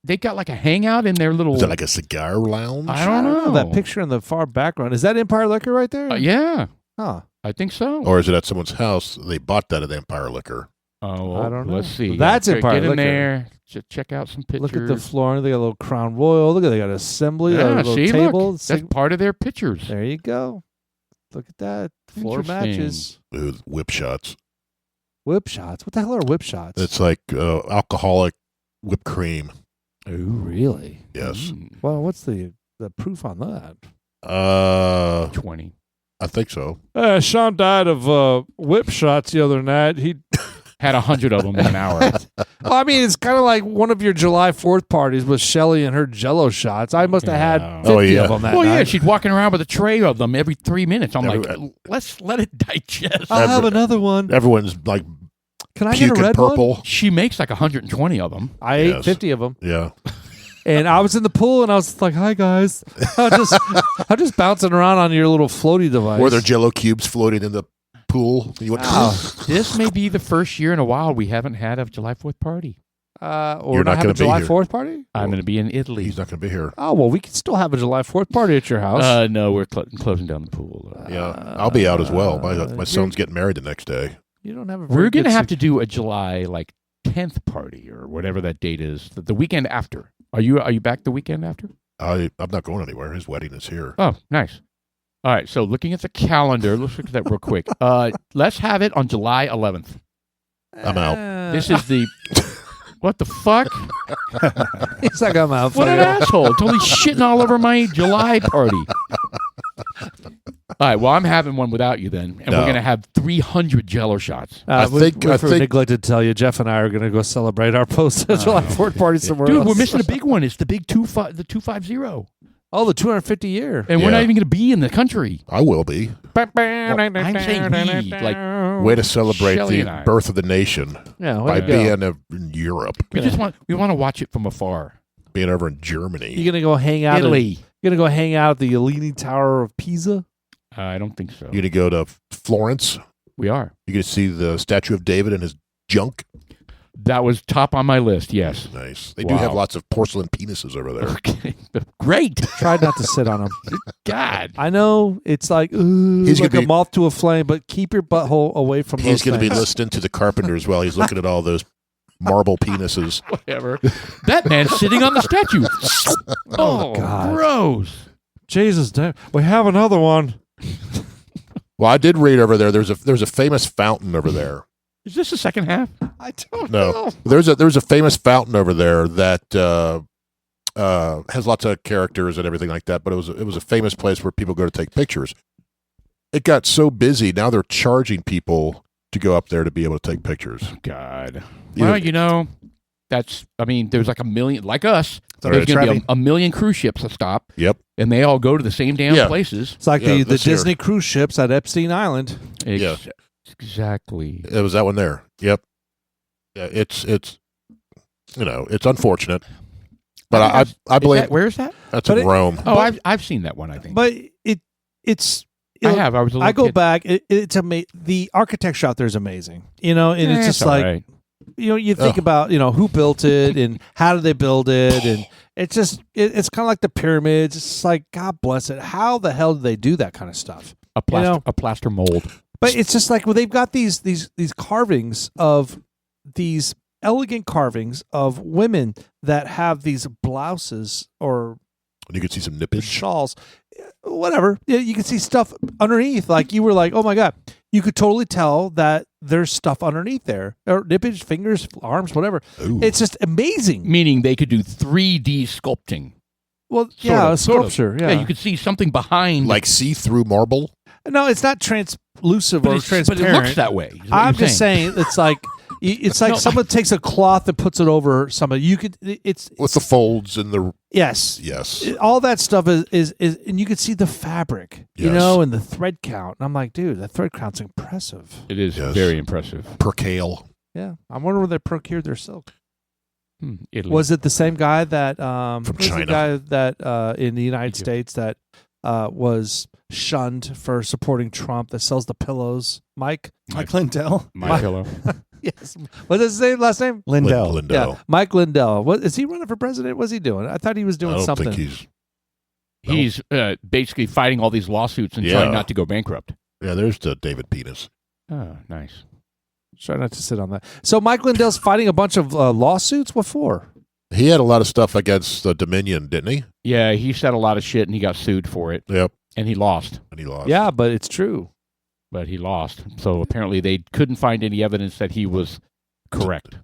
they got like a hangout in their little. Is that like a cigar lounge? I don't know. That picture in the far background. Is that Empire Liquor right there? Yeah, Huh. I think so. Or is it at someone's house? They bought that at Empire Liquor. Oh, well, I don't know. Let's see. That's Okay, Empire Get in Liquor. there. Check out some pictures. Look at the flooring. They got a little Crown Royal. Look at they got assembly. a Yeah, little see, table. look, that's part of their pictures. There you go. Look at that. Floor Interesting. matches. Ooh, whip shots. Whip shots. What the hell are whip shots? It's like alcoholic whipped cream. Ooh, really? Yes. Mm, Well, what's the proof on that? 20. I think so. Sean died of whip shots the other night. He Had 100 of them in an hour. Well, I mean, it's kind of like one of your July 4th parties with Shelly and her Jello shots. I must have had Yeah. 50 Oh, yeah. of them that Well, night. yeah, she's walking around with a tray of them every 3 minutes. I'm like, Every- let's let it digest. I'll have another one. Everyone's like Can I get a puking red purple. one? She makes like 120 of them. I ate Yes. 50 of them, Yeah. and I was in the pool, and I was like, "Hi guys," I'm just bouncing around on your little floaty device. Were there Jello cubes floating in the pool? You went, This may be the first year in a while we haven't had a July 4th party. or You're not not have a gonna be July here. 4th party? I'm going to be in Italy. he's not going to be here. Oh well, we can still have a July 4th party at your house. No, we're closing down the pool. Yeah, I'll be out as well. My son's getting married the next day. You don't have a. We're going to have to do a July 10th party or whatever that date is. The weekend after. Are you back the weekend after? I'm not going anywhere. His wedding is here. Oh, nice. All right. So looking at the calendar, let's look at that real quick. Let's have it on July 11th. I'm out. This is the. What the fuck? He's like, I'm out. What an asshole. Totally shitting all over my July party. All right. Well, I'm having one without you then. And No. we're going to have 300 Jello shots. I think- we neglected to tell you, Jeff and I are going to go celebrate our post-July 4th party somewhere Dude, else. we're missing a big one. It's the big 250. Oh, the 250 year. And we're not Yeah. even going to be in the country. I will be. I'm saying we, like, Way to celebrate Shelley the and I. birth of the nation Yeah, by way to go. being in Europe, we want to watch it from afar. being over in Germany. You're gonna go hang out. Italy. You're gonna go hang out at the Leaning Tower of Pisa. I don't think so. You to go to Florence. We are. You get to see the statue of David and his junk. That was top on my list. Yes. Nice. They do have Wow. lots of porcelain penises over there. Okay. Great. Tried not to sit on them. God. I know it's like, ooh, He's like gonna a be- moth to a flame, but keep your butthole away from He's those going to be things. listening to the Carpenters while he's looking at all those marble penises. Whatever. That man's sitting on the statue. Oh, God. gross. Jesus, damn. We have another one. Well, I did read over there. There's a famous fountain over there. Is this the second half? I don't No, there's a famous fountain over there that has lots of characters and everything like that. But it was a famous place where people go to take pictures. It got so busy now they're charging people to go up there to be able to take pictures. God. You Well, know- there's like a million, like us. Right. There's going to be Travi. a million cruise ships that stop, Yep. and they all go to the same damn Yeah. places. It's like Yeah, the this here. Disney cruise ships at Epstein Island. Yeah. Exactly. It was that one there. Yep. Yeah, it's it's unfortunate, but I believe Where is that? that's but in Rome. Oh, I've seen that one, I think. But it's you I know, have. I was a little I go kid. back. It's the architecture out there is amazing. And it's just all like right. you think about who built it and how did they build it, and it's just it's kind of like the pyramids. It's just like, God bless it. How the hell did they do that kind of stuff? a plaster mold. But it's just like, well, they've got these carvings of these elegant carvings of women that have these blouses or You could see some nippage. shawls, whatever. You can see stuff underneath. Like you were like, oh my God, you could totally tell that there's stuff underneath there, or nippage, fingers, arms, whatever. Ooh. It's just amazing. Meaning they could do 3D sculpting. Well, Sort yeah, of, a sort of. sculpture. Yeah, Yeah, you could see something behind. Like see-through marble. no, it's not translucent but, or it's, transparent. but it looks that way. is what I'm you're just saying, it's like No, someone takes a cloth and puts it over somebody. You could, it's With the folds and the yes, yes. all that stuff is and you could see the fabric, Yes. and the thread count. And I'm like, dude, that thread count's impressive. It is Yes. very impressive. Percale. Yeah, I wonder where they procured their silk. Italy. Was it the same guy that From who was China. the guy that in the United Egypt. States that was shunned for supporting Trump that sells the pillows? Mike? Mike Lindell. my pillow? Yes. What's his name? Last name? Lindell. Lindell. Yeah, Mike Lindell. What is he running for president? What's he doing? I thought he was I doing don't something. think he's. He's basically fighting all these lawsuits and Yeah. trying not to go bankrupt. Yeah, there's the David Penis. Oh, nice. Try not to sit on that. So Mike Lindell's fighting a bunch of lawsuits. What for? He had a lot of stuff against the Dominion, didn't he? Yeah, he said a lot of shit and he got sued for it, Yep. and he lost. And he lost. Yeah, but it's true. But he lost. So apparently they couldn't find any evidence that he was correct.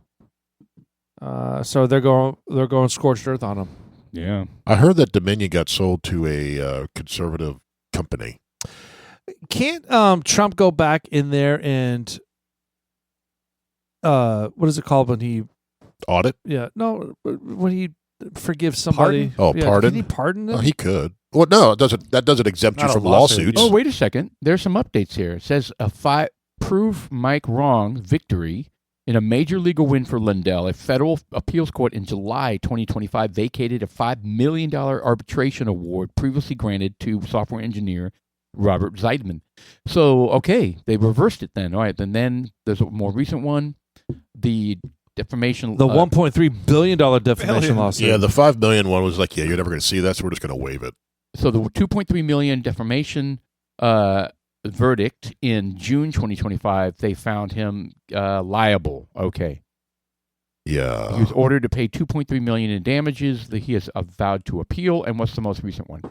So they're going scorched earth on him. Yeah. I heard that Dominion got sold to a conservative company. Can't Trump go back in there and what is it called when he Audit? when he forgives somebody? Pardon? Oh, Yeah, pardon? Can he pardon them? Oh, he could. Well, no, it doesn't. That doesn't exempt you Not a from lawsuit. lawsuits. Oh, wait a second. There's some updates here. It says prove Mike wrong victory in a major legal win for Lindell. A federal appeals court in July 2025 vacated a $5 million arbitration award previously granted to software engineer Robert Zeidman. So, okay, they reversed it then. All right, and then there's a more recent one. The defamation... The $1.3 billion defamation Billion. lawsuit. Yeah, the $5 million one was like, yeah, you're never going to see that, so we're just going to waive it. So the $2.3 million defamation verdict in June 2025, they found him liable. Okay. Yeah. He was ordered to pay $2.3 million in damages that he has vowed to appeal. And what's the most recent one?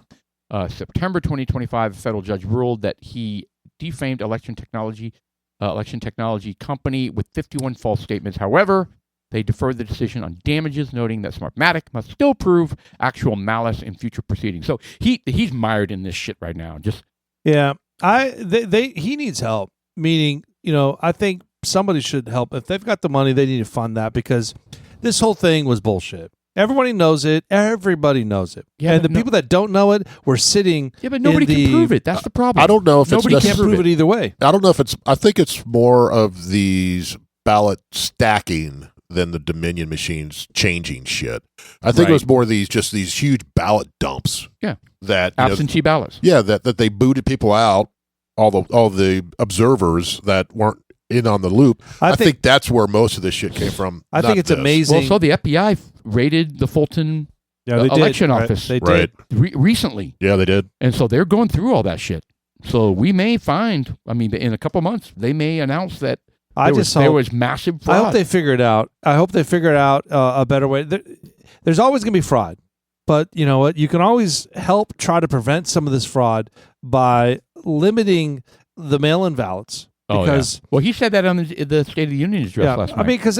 September 2025, a federal judge ruled that he defamed election technology company with 51 false statements. However, they deferred the decision on damages, noting that Smartmatic must still prove actual malice in future proceedings. So he's mired in this shit right now. Just Yeah, he needs help. Meaning, I think somebody should help. If they've got the money, they need to fund that because this whole thing was bullshit. Everybody knows it. Everybody knows it. Yeah, and but the people that don't know it were sitting. yeah, but nobody can prove it. That's the problem. I don't know if Nobody it's can Can't necessary. prove it either way. I don't know if it's. I think it's more of these ballot stacking than the Dominion machines changing shit. I think it was more these huge ballot dumps. Yeah. That absentee ballots. that they booted people out all the observers that weren't in on the loop. I think that's where most of this shit came from. I think it's amazing. Well, so the FBI raided the Fulton election office. They did recently. Yeah, they did. And so they're going through all that shit. So we may find, in a couple months, they may announce that there was massive fraud. I hope they figure it out. I hope they figure out a better way. There's always going to be fraud. But you know what? You can always help try to prevent some of this fraud by limiting the mail-in ballots. Because well, he said that on the State of the Union address last night. I mean, because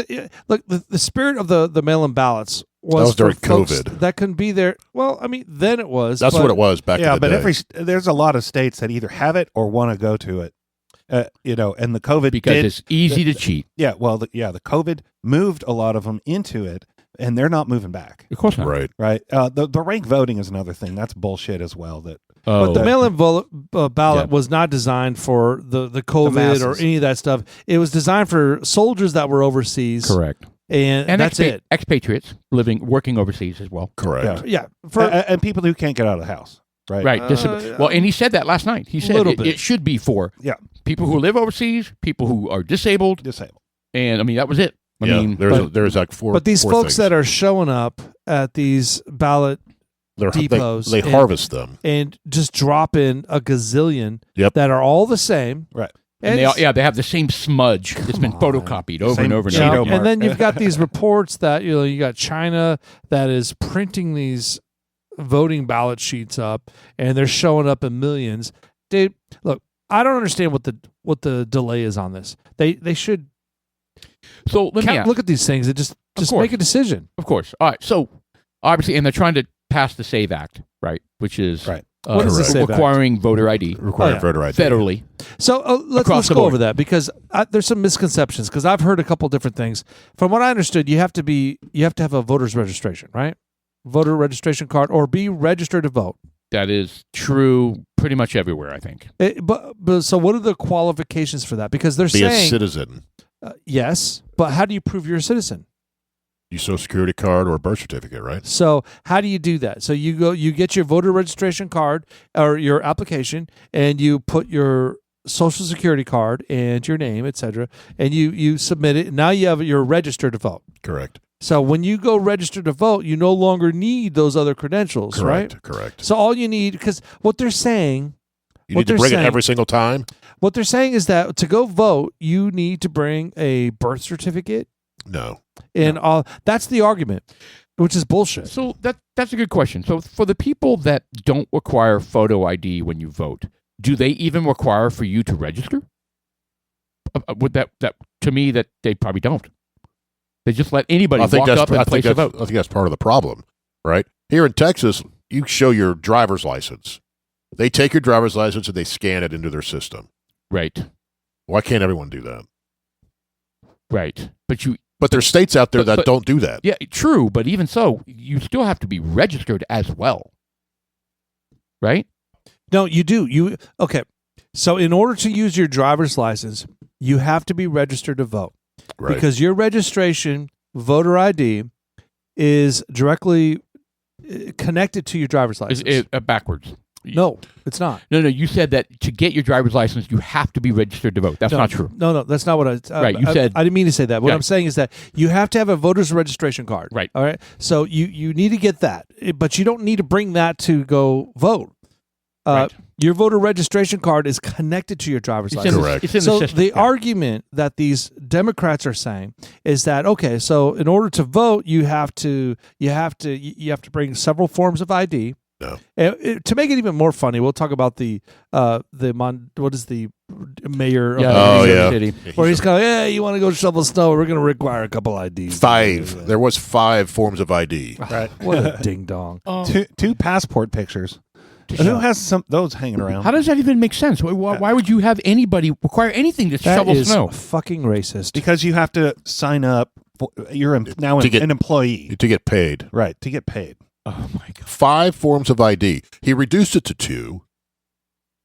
look, the spirit of the mail-in ballots was during COVID. That couldn't be there. Well, I mean, then it was. That's what it was back. Yeah, in the but day. there's a lot of states that either have it or want to go to it. And the COVID because it's easy to cheat. Yeah, well, the COVID moved a lot of them into it, and they're not moving back. Of course not. Right. The rank voting is another thing. That's bullshit as well. But the mail-in ballot was not designed for the COVID or any of that stuff. It was designed for soldiers that were overseas. Correct. And that's it. Expatriates working overseas as well. Correct. Yeah. And people who can't get out of the house. Right. Right. And he said that last night. He said it should be for people who live overseas, people who are disabled. And that was it. There's like four. But these four folks things that are showing up at these ballot depots, they harvest them and just drop in a gazillion that are all the same. Right. And they have the same smudge that's been photocopied over and over and over. And then you've got these reports that you got China that is printing these voting ballot sheets up, and they're showing up in millions. Dude, look, I don't understand what the delay is on this. They should. So let me look at these things and just make a decision. Of course. All right. So obviously, and they're trying to pass the SAVE Act, right? Which is what is the SAVE requiring Act? voter ID, voter ID federally. So let's go over that because there's some misconceptions because I've heard a couple different things. From what I understood, you have to have a voter's registration, right? Voter registration card or be registered to vote. That is true pretty much everywhere, I think. But so what are the qualifications for that? Because they're saying be a citizen. Yes, but how do you prove you're a citizen? Your social security card or a birth certificate, right? So how do you do that? So you get your voter registration card or your application, and you put your social security card and your name, etc., and you submit it. Now you're registered to vote. Correct. So when you go register to vote, you no longer need those other credentials, right? Correct. So all you need, because what they're saying, you need to bring it every single time. What they're saying is that to go vote, you need to bring a birth certificate. No. And that's the argument, which is bullshit. So that's a good question. So for the people that don't require photo ID when you vote, do they even require for you to register? Would that to me that they probably don't. They just let anybody walk up and place a vote. I think that's part of the problem, right? Here in Texas, you show your driver's license. They take your driver's license and they scan it into their system. Right. Why can't everyone do that? Right. But there's states out there that don't do that. Yeah, true. But even so, you still have to be registered as well. Right? No, you do. Okay. So in order to use your driver's license, you have to be registered to vote. Right. Because your registration, voter ID, is directly connected to your driver's license. Is it backwards? No, it's not. No. You said that to get your driver's license, you have to be registered to vote. That's not true. No, that's not what I. Right, you said. I didn't mean to say that. What I'm saying is that you have to have a voter's registration card. Right. All right. So you need to get that, but you don't need to bring that to go vote. Right. Your voter registration card is connected to your driver's license. Correct. It's in so the system. the argument that these Democrats are saying is that okay, so in order to vote, you have to bring several forms of ID. No. To make it even more funny, we'll talk about what is the mayor of New York City. where he's going, you want to go shovel snow? We're going to require a couple IDs. 5. There was 5 forms of ID. Right. What a ding dong. Two passport pictures. Who has those hanging around? How does that even make sense? Why would you have anybody require anything to shovel snow? Fucking racist. Because you have to sign up. You're now an employee. To get paid. Right, to get paid. Oh, my God. 5 forms of ID. He reduced it to 2,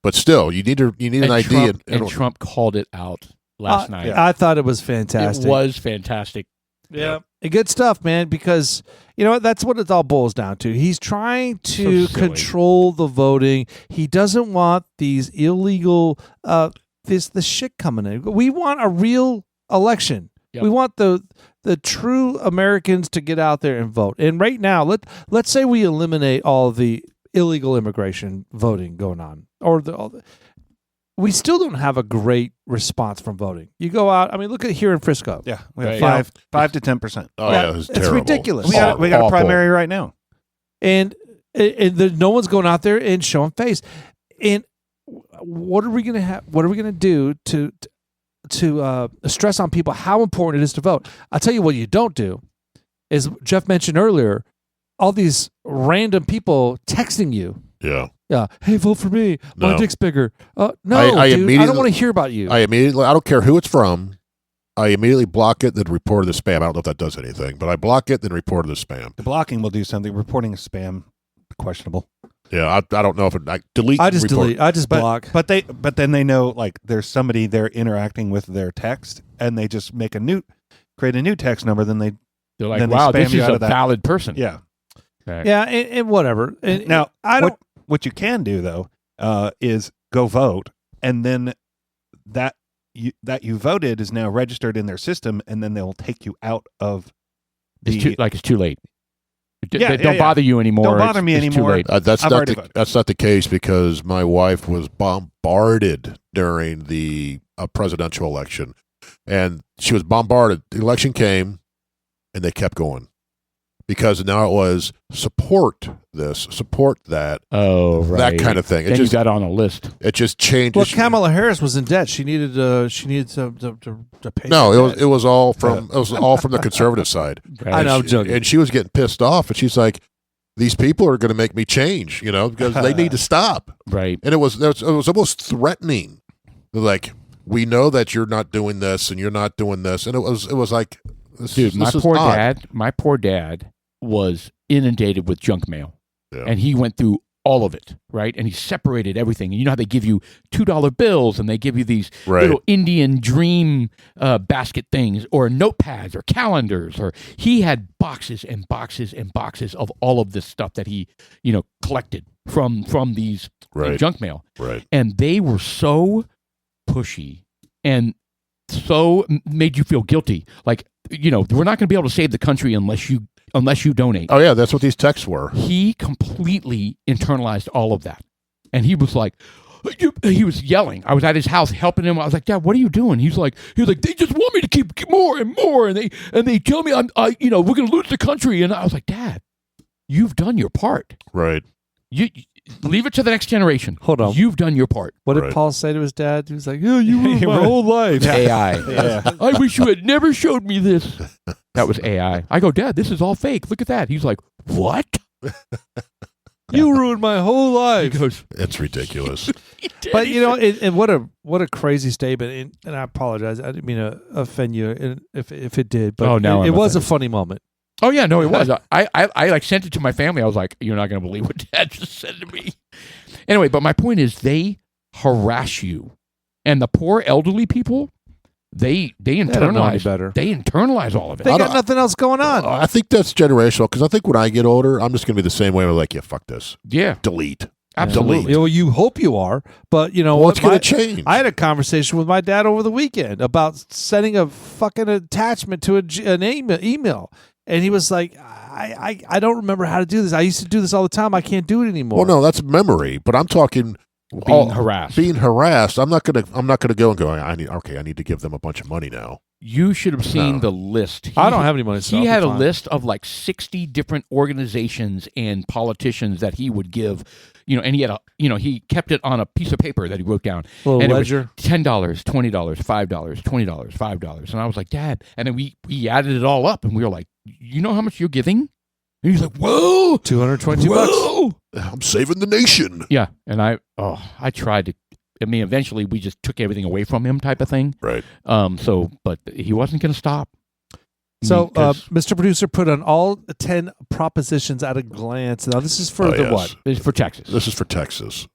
but still, you need an ID. And Trump called it out last night. I thought it was fantastic. It was fantastic. Yeah. Good stuff, man, because you know that's what it all boils down to. He's trying to So silly. control the voting. He doesn't want these illegal the shit coming in. We want a real election. Yep. We want the true Americans to get out there and vote. And right now, let's say we eliminate all the illegal immigration voting going on, or we still don't have a great response from voting. You go out. I mean, look at here in Frisco. Yeah, we have Right. 5 to 10%. Oh yeah, it's terrible. ridiculous. We got a Awful. primary right now. And no one's going out there and showing face. And what are we going to have? What are we going to do to stress on people how important it is to vote? I'll tell you what you don't do is Jeff mentioned earlier, all these random people texting you. Yeah. Yeah, hey, vote for me. My No. dick's bigger. No, I dude, I don't immediately- want to hear about you. I don't care who it's from. I immediately block it, then report it as spam. I don't know if that does anything, but I block it, then report it as spam. The blocking will do something. Reporting spam, questionable. Yeah, I don't know if I delete. I just report. delete. I just block. But then they know like there's somebody there interacting with their text, and they just create a new text number. Then They're like, then they wow, spam this you is out a of that. valid person. yeah. Right. Yeah, and whatever. And Now I don't. What you can do though is go vote, and then that you voted is now registered in their system, and then they'll take you out of the. It's too late. Yeah, Don't yeah. bother you anymore. Don't bother me it's anymore. Too late. That's I've not already the, voted. that's not the case because my wife was bombarded during the presidential election, and she was bombarded. The election came, and they kept going because now it was support this, support that, Oh, right. that kind of thing. Then you got on a list. It just changed. Well, Kamala Harris was in debt. She needed to pay. No, some it was all from the conservative side. Right. I know, I'm And joking. and she was getting pissed off, and she's like, "These people are going to make me change, because they need to stop." Right. And it was almost threatening. Like, we know that you're not doing this, and you're not doing this, and it was like, Dude, my this is poor odd. dad was inundated with junk mail. Yeah. And he went through all of it, right? And he separated everything. You know how they give you $2 bills and they give you these Right. little Indian dream basket things or notepads or calendars, or he had boxes and boxes and boxes of all of this stuff that he, collected from these Right. junk mail. Right. And they were so pushy and so made you feel guilty. Like, we're not going to be able to save the country unless you donate. Oh yeah, that's what these texts were. He completely internalized all of that. And he was like, he was yelling. I was at his house helping him. I was like, Dad, what are you doing? He was like, they just want me to keep more and more. And they tell me we're going to lose the country. And I was like, Dad, you've done your part. Right. You leave it to the next generation. Hold on. You've done your part. What did Right. Paul say to his dad? He was like, "Oh, you ruined my whole life." AI. Yeah. I wish you had never showed me this. That was AI. I go, Dad, this is all fake. Look at that. He's like, what? You ruined my whole He life. goes, It's ridiculous. But and what a crazy statement. And I apologize. I didn't mean to offend you if it did. But Oh, now it I'm was a offended. funny moment. oh, yeah, no, it was. I like sent it to my family. I was like, you're not going to believe what Dad just said to me. Anyway, but my point is they harass you. And the poor elderly people, they don't know any internalize better. They internalize all of it. They I got don't- nothing else going on. I think that's generational because I think when I get older, I'm just going to be the same way. I'm like, yeah, fuck this. Yeah, Delete. absolutely. Delete. Well, you hope you are, but Well, what? it's going to change. I had a conversation with my dad over the weekend about sending a fucking attachment to an email, and he was like, "I don't remember how to do this. I used to do this all the time. I can't do it anymore." Well, no, that's memory. But I'm talking Being harassed. Being harassed. I'm not gonna go and go. I need to give them a bunch of money now. You should have seen No. the list. I don't have any money. So He I'll had be a fine. list of like 60 different organizations and politicians that he would give, and he had he kept it on a piece of paper that he wrote down. Little and ledger. It was $10, $20, $5, $20, $5. And I was like, Dad. And then we added it all up and we were like, you know how much you're giving? And he's like, whoa, $222. whoa. I'm saving the nation. Yeah. And I tried to, eventually we just took everything away from him type of thing. Right. But he wasn't going to stop. So, 'Cause Mr. Producer put on all 10 propositions at a glance. Now, this is for Oh, the yes. what? it's for Texas. This is for Texas.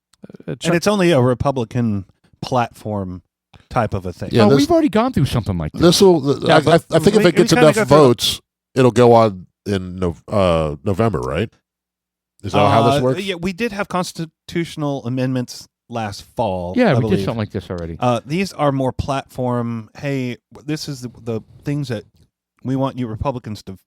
Chuck- And it's only a Republican platform type of a thing. Yeah, oh, this- we've already gone through something like this. This will. Yeah, I but think if we it gets kinda enough go through- votes, it'll go on in November, right? Is that how this works? Yeah, we did have constitutional amendments last fall. Yeah, I we believe. did something like this already. These are more platform. Hey, this is the things that we want you Republicans to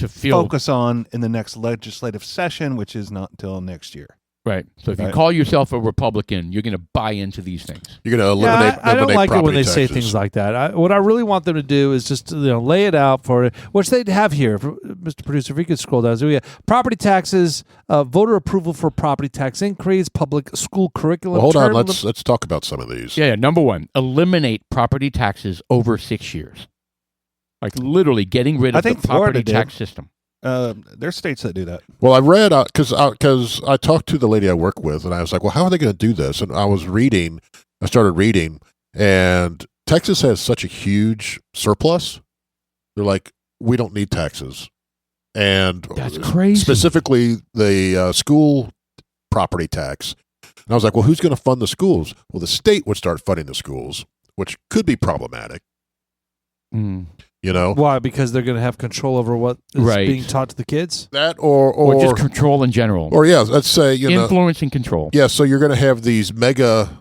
feel focus on in the next legislative session, which is not until next year. right. So if you Right. call yourself a Republican, you're going to buy into these things. You're going to eliminate. I don't like it when property they say taxes. things like that. What I really want them to do is just lay it out for it, which they have here. Mr. Producer, if you could scroll down. So we have property taxes, voter approval for property tax increase, public school curriculum. Well, hold on. term Let's talk about some of these. Yeah. Number one, eliminate property taxes over 6 years. Like literally getting rid I of the think Florida property did. tax system. There's states that do that. Well, I read because I talked to the lady I work with, and I was like, "Well, how are they going to do this?" And I started reading, and Texas has such a huge surplus. They're like, "We don't need taxes," and That's crazy. specifically the school property tax. And I was like, "Well, who's going to fund the schools?" Well, the state would start funding the schools, which could be problematic. Mm. You know, Why? Because they're going to have control over what is Right. being taught to the kids? that Or just control in general. or yeah, let's say Influence and control. Yeah, so you're going to have these mega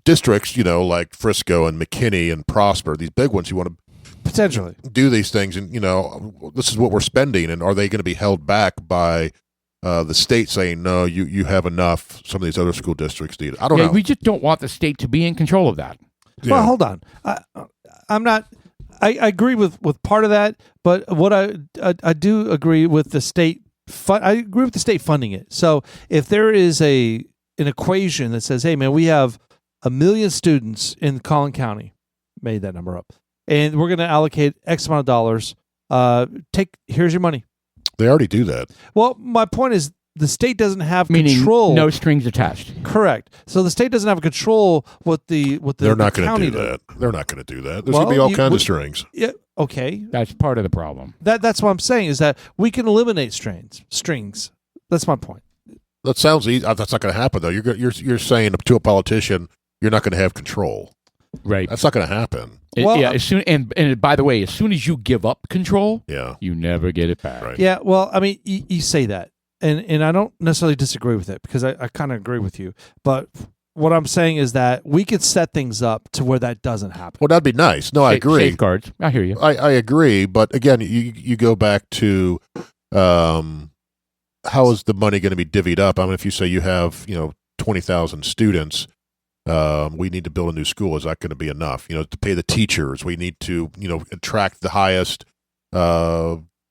districts, like Frisco and McKinney and Prosper, these big ones. You want Potentially. to do these things, and this is what we're spending, and are they going to be held back by the state saying no? You have enough. Some of these other school districts need. I don't know. We just don't want the state to be in control of that. Yeah. Well, hold on. I'm not. I agree with part of that, but what I do agree with the state. I agree with the state funding it. So if there is an equation that says, "Hey, man, we have 1 million students in Collin County," made that number up, and we're going to allocate X amount of dollars. Here's your money. They already do that. Well, my point is the state doesn't have Meaning control. no strings attached. Correct. So the state doesn't have control what the They're not the going county to do does. that. They're not going to do that. There's Well, going to be all you- kinds we- of strings. Yeah. Okay. That's part of the problem. That's what I'm saying is that we can eliminate strings. That's my point. That sounds easy. That's not going to happen though. You're saying to a politician, you're not going to have control. Right. That's not going to happen. Well, yeah. As soon and by the way, as soon as you give up control, Yeah. you never get it back. Right. Yeah. Well, I mean, you say that, and I don't necessarily disagree with it because I kind of agree with you. But what I'm saying is that we could set things up to where that doesn't happen. Well, that'd be nice. No, I agree. Safeguards. I hear you. I agree, but again, you go back to how is the money going to be divvied up? I mean, if you say you have 20,000 students, we need to build a new school. Is that going to be enough? To pay the teachers, we need to attract the highest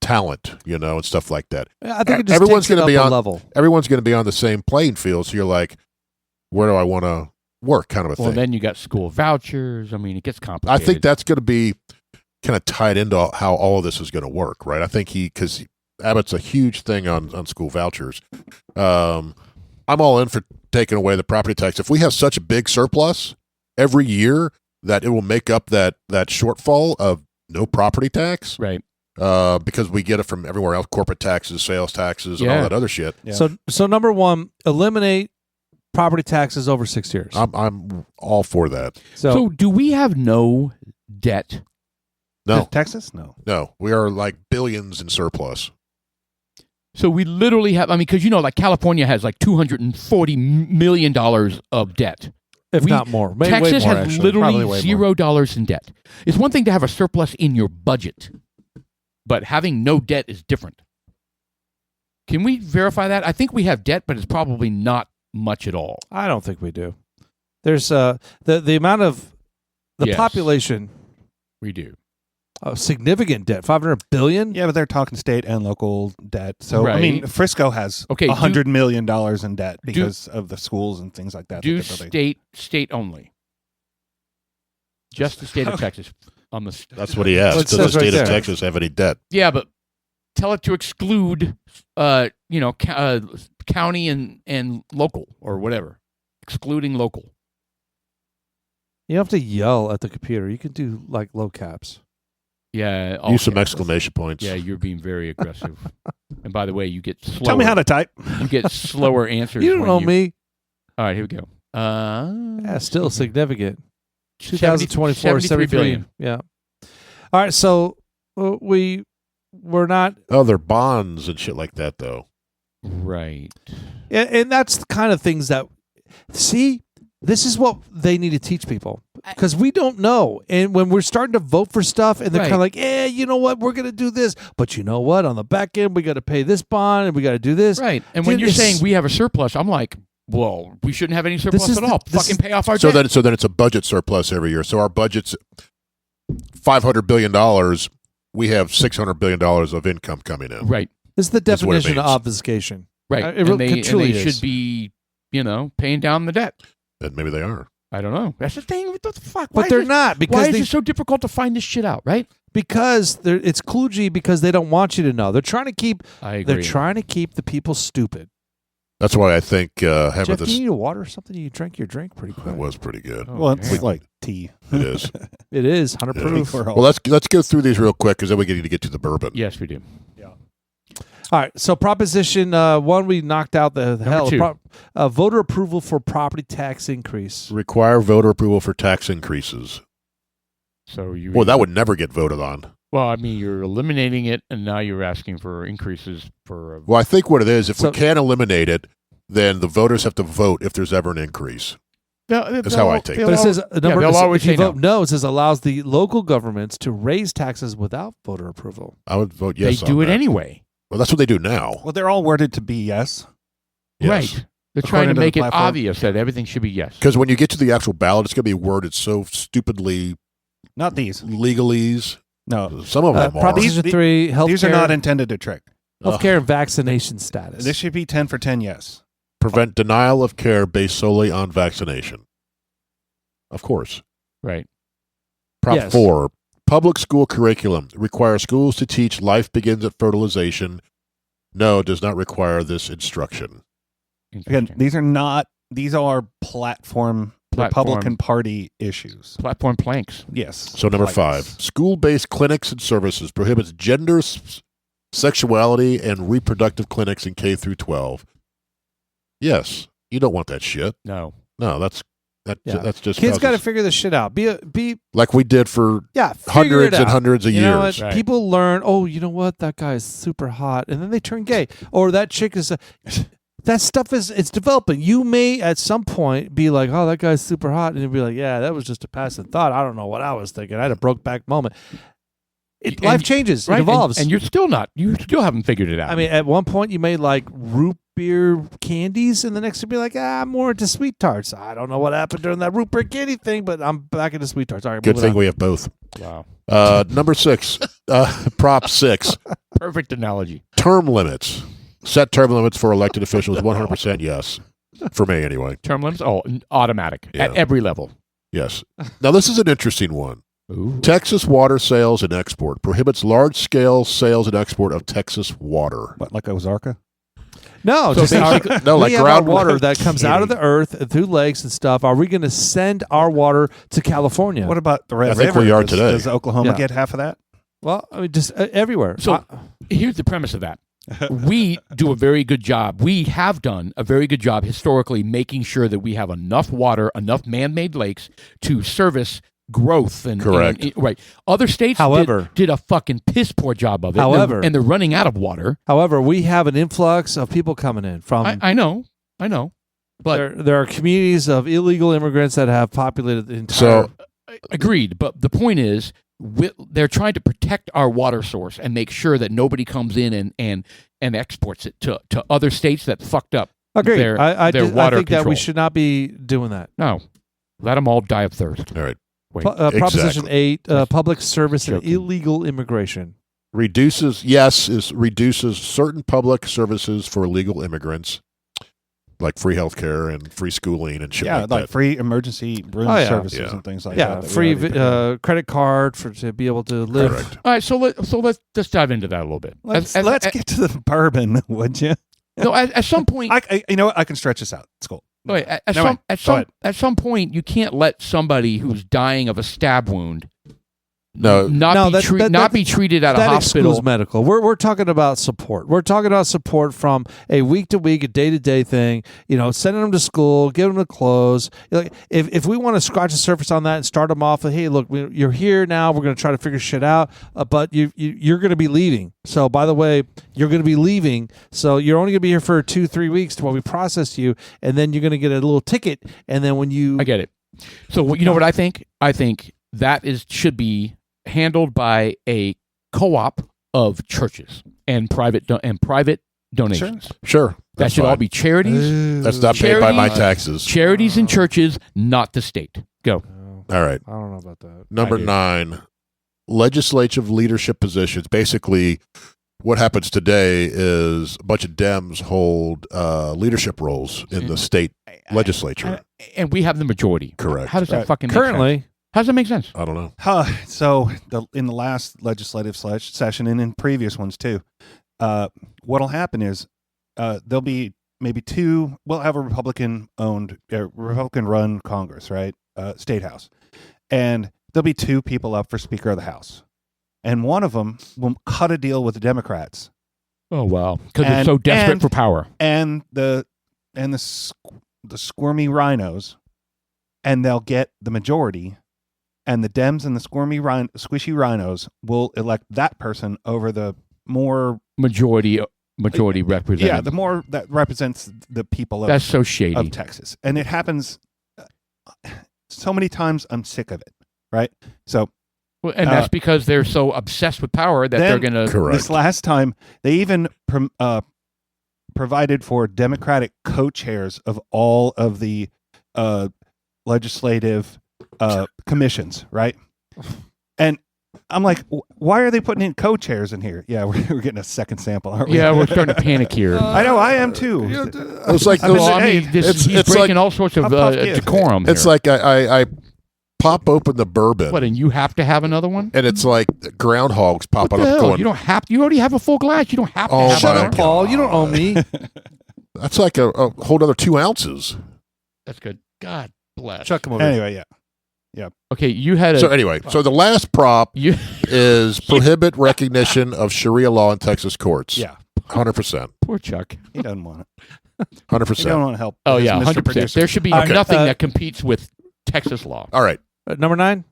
talent, and stuff like that. I think it just Everyone's takes it gonna up be a on level. Everyone's going to be on the same playing field. So you're like, where do I want to work? Kind of a Well, thing. then you got school vouchers. I mean, it gets I complicated. think that's going to be kind of tied into how all of this is going to work, right? I think because Abbott's a huge thing on school vouchers. I'm all in for taking away the property tax. If we have such a big surplus every year that it will make up that shortfall of no property tax, right. because we get it from everywhere else, corporate taxes, sales taxes, and all Yeah. that other shit. Yeah. So number one, eliminate property taxes over 6 years. I'm all for that. So do we have no debt? No, Texas? No. no, we are like billions in surplus. So we literally have. I mean, because like California has like $240 million of debt. if we- not more. Way Texas more, has actually. Probably literally way more. $0 in debt. It's one thing to have a surplus in your budget, but having no debt is different. Can we verify that? I think we have debt, but it's probably not much at all. I don't think we do. There's the amount of the Yes. population We do. of significant debt, 500 billion. Yeah, but they're talking state and local debt. So I Right. mean, Frisco has Okay, $100 million in debt because of the schools and things like that. Do that they're building. state only. Just the state of Texas. On the That's what he asked. Well, it Does the says right state of there. Texas have any debt? Yeah, but tell it to exclude, county and local or whatever. Excluding local. You don't have to yell at the computer. You can do like low caps. Yeah. Use some okay. exclamation points. Yeah, you're being very aggressive. And by the way, you get slower. Tell me how to type. You get slower answers. You don't when know me. All right, here we go. Yeah, still significant. 70 2024, 73 billion. Yeah. All right. So we we're not. Oh, they're bonds and shit like that, though. Right. And that's the kind of things that, see, this is what they need to teach people because we don't know. And when we're starting to vote for stuff and they're kind of like, you know what, we're going to do this. But you know what, on the back end, we got to pay this bond and we got to do this. Right. And when you're saying we have a surplus, I'm like, well, we shouldn't have any surplus at all. Fucking pay off our debt. So then it's a budget surplus every year. So our budget's $500 billion. We have $600 billion of income coming in. Right. This is the definition of obfuscation. Right. It they truly should be, paying down the debt. And maybe they are. I don't know. That's the thing. What the fuck? But they're not. Because why is it so difficult to find this shit out, right? Because it's kludgy because they don't want you to know. They're trying to keep They're trying to keep the people stupid. That's why I think having Jeff, this. do you need a water or something? You drank your drink pretty quick. That was pretty good. Well, it's like tea. It is. It is 100 proof. Well, let's go through these real quick because then we need to get to the bourbon. Yes, we do. All right, so Proposition 1, we knocked out the hell. Two. Voter approval for property tax increase. Require voter approval for tax increases. So you. Well, that would never get voted on. Well, I mean, you're eliminating it, and now you're asking for increases for. Well, I think what it is, if we can't eliminate it, then the voters have to vote if there's ever an increase. That's how I take it. But it says they'll always if you say vote no, it says allows the local governments to raise taxes without voter approval. I would vote yes. They do it anyway. Well, that's what they do now. Well, they're all worded to be yes. Right. They're trying to make it obvious that everything should be yes. Because when you get to the actual ballot, it's going to be worded so stupidly. Not these. Legalese. No. Some of them are. Proposition 3, healthcare. These are not intended to trick. Healthcare and vaccination status. This should be 10 for 10 yes. Prevent denial of care based solely on vaccination. Of course. Right. Prop 4. Public school curriculum. Require schools to teach life begins at fertilization. No, does not require this instruction. Again, these are platform Republican Party issues. Platform planks. Yes. So number 5. School-based clinics and services prohibits gender, sexuality, and reproductive clinics in K through 12. Yes. You don't want that shit. No. No, that's just kids got to figure this shit out. Be like we did for hundreds and hundreds of years. Right. People learn. Oh, you know what? That guy is super hot, and then they turn gay. Or that chick is. That stuff it's developing. You may at some point be like, oh, that guy's super hot, and you'll be like, yeah, that was just a passing thought. I don't know what I was thinking. I had a Brokeback moment. Life changes. Right? It evolves, and you're still not. You still haven't figured it out. I mean, at one point you may like root beer candies, and the next you'll be like, I'm more into sweet tarts. I don't know what happened during that root beer candy thing, but I'm back into sweet tarts. All right, good thing we have both. Wow. Number 6, Prop 6. Perfect analogy. Term limits. Set term limits for elected officials. 100% yes. For me, anyway. Term limits? Oh, automatic at every level. Yes. Now this is an interesting one. Ooh. Texas water sales and export prohibits large-scale sales and export of Texas water. What, like Ozarka? No, so just like groundwater that comes out of the earth through lakes and stuff. Are we going to send our water to California? What about the Red River? I think we are today. Does Oklahoma get half of that? Well, I mean, just everywhere. So here's the premise of that. We do a very good job. We have done a very good job historically making sure that we have enough water, enough man-made lakes to service growth and correct. Right. Other states did a fucking piss poor job of it. However, and they're running out of water. However, we have an influx of people coming in from. I know. But there are communities of illegal immigrants that have populated the entire. So agreed. But the point is, they're trying to protect our water source and make sure that nobody comes in and exports it to other states that fucked up. Agreed. Their water I think control. that we should not be doing that. No, let them all die of thirst. All right. Proposition 8, public service and illegal immigration. Reduces certain public services for illegal immigrants, like free healthcare and free schooling and shit like that. Yeah, like free emergency room services and things like that. Yeah, free credit card to be able to live. Correct. All right, so let's just dive into that a at little bit. Let's get to the bourbon, would you? No, at some point, you know what? I can stretch this out. It's cool. Wait, at some point, you can't let somebody who's dying of a stab wound No. not be treated at a that hospital. excludes medical. We're talking about support. We're talking about support from a week to week, a day to day thing. Sending them to school, giving them the clothes. Like if we want to scratch the surface on that and start them off with, hey, look, you're here now. We're going to try to figure shit out. But you're going to be leaving. So by the way, you're going to be leaving. So you're only going to be here for 2-3 weeks while we process you, and then you're going to get a little ticket. And then when you, I get it. So you know what I think? I think that should be handled by a co-op of churches and private donations. Sure. That should all be charities. That's not paid by my taxes. Charities and churches, not the state. Go. All right. I don't know about that. Number 9, legislative leadership positions. Basically, what happens today is a bunch of Dems hold leadership roles in the state legislature. And we have the majority. Correct. How does that fucking make Currently, sense? How does that make sense? I don't know. So in the last legislative session and in previous ones too, what'll happen is there'll be maybe two. We'll have a Republican-run Congress, right? State House, and there'll be 2 people up for Speaker of the House, and one of them will cut a deal with the Democrats. Oh wow! Because they're so desperate for power, and the squirmy rhinos, and they'll get the majority. And the Dems and the squishy rhinos will elect that person over the more majority representative. Yeah, the more that represents the people That's so shady. of Texas. And it happens so many times, I'm sick of it, right? So, and that's because they're so obsessed with power that they're going to... Correct. This last time, they even provided for Democratic co-chairs of all of the legislative commissions, right? And I'm like, why are they putting in co-chairs in here? Yeah, we're getting a second sample, aren't we? Yeah, we're starting to panic here. I know, I am too. It's like he's breaking all sorts of decorum It's here. like I pop open the bourbon. What, and you have to have another one? And it's like groundhogs popping What the up hell? going. You don't have to. You already have a full glass. You don't have to Oh, have shut my up, Paul. You don't own me. That's like a whole other 2 ounces. That's good. God bless. Chuck him over. Anyway, yeah. Okay, you had a... So anyway, so the last prop You, is prohibit recognition of Sharia law in Texas courts. Yeah. 100%. poor Chuck. He doesn't want it. 100%. He don't want to help. Oh, his yeah, Mr. 100%. Producer. There should be Okay. nothing that competes with Texas law. All right. Number 9.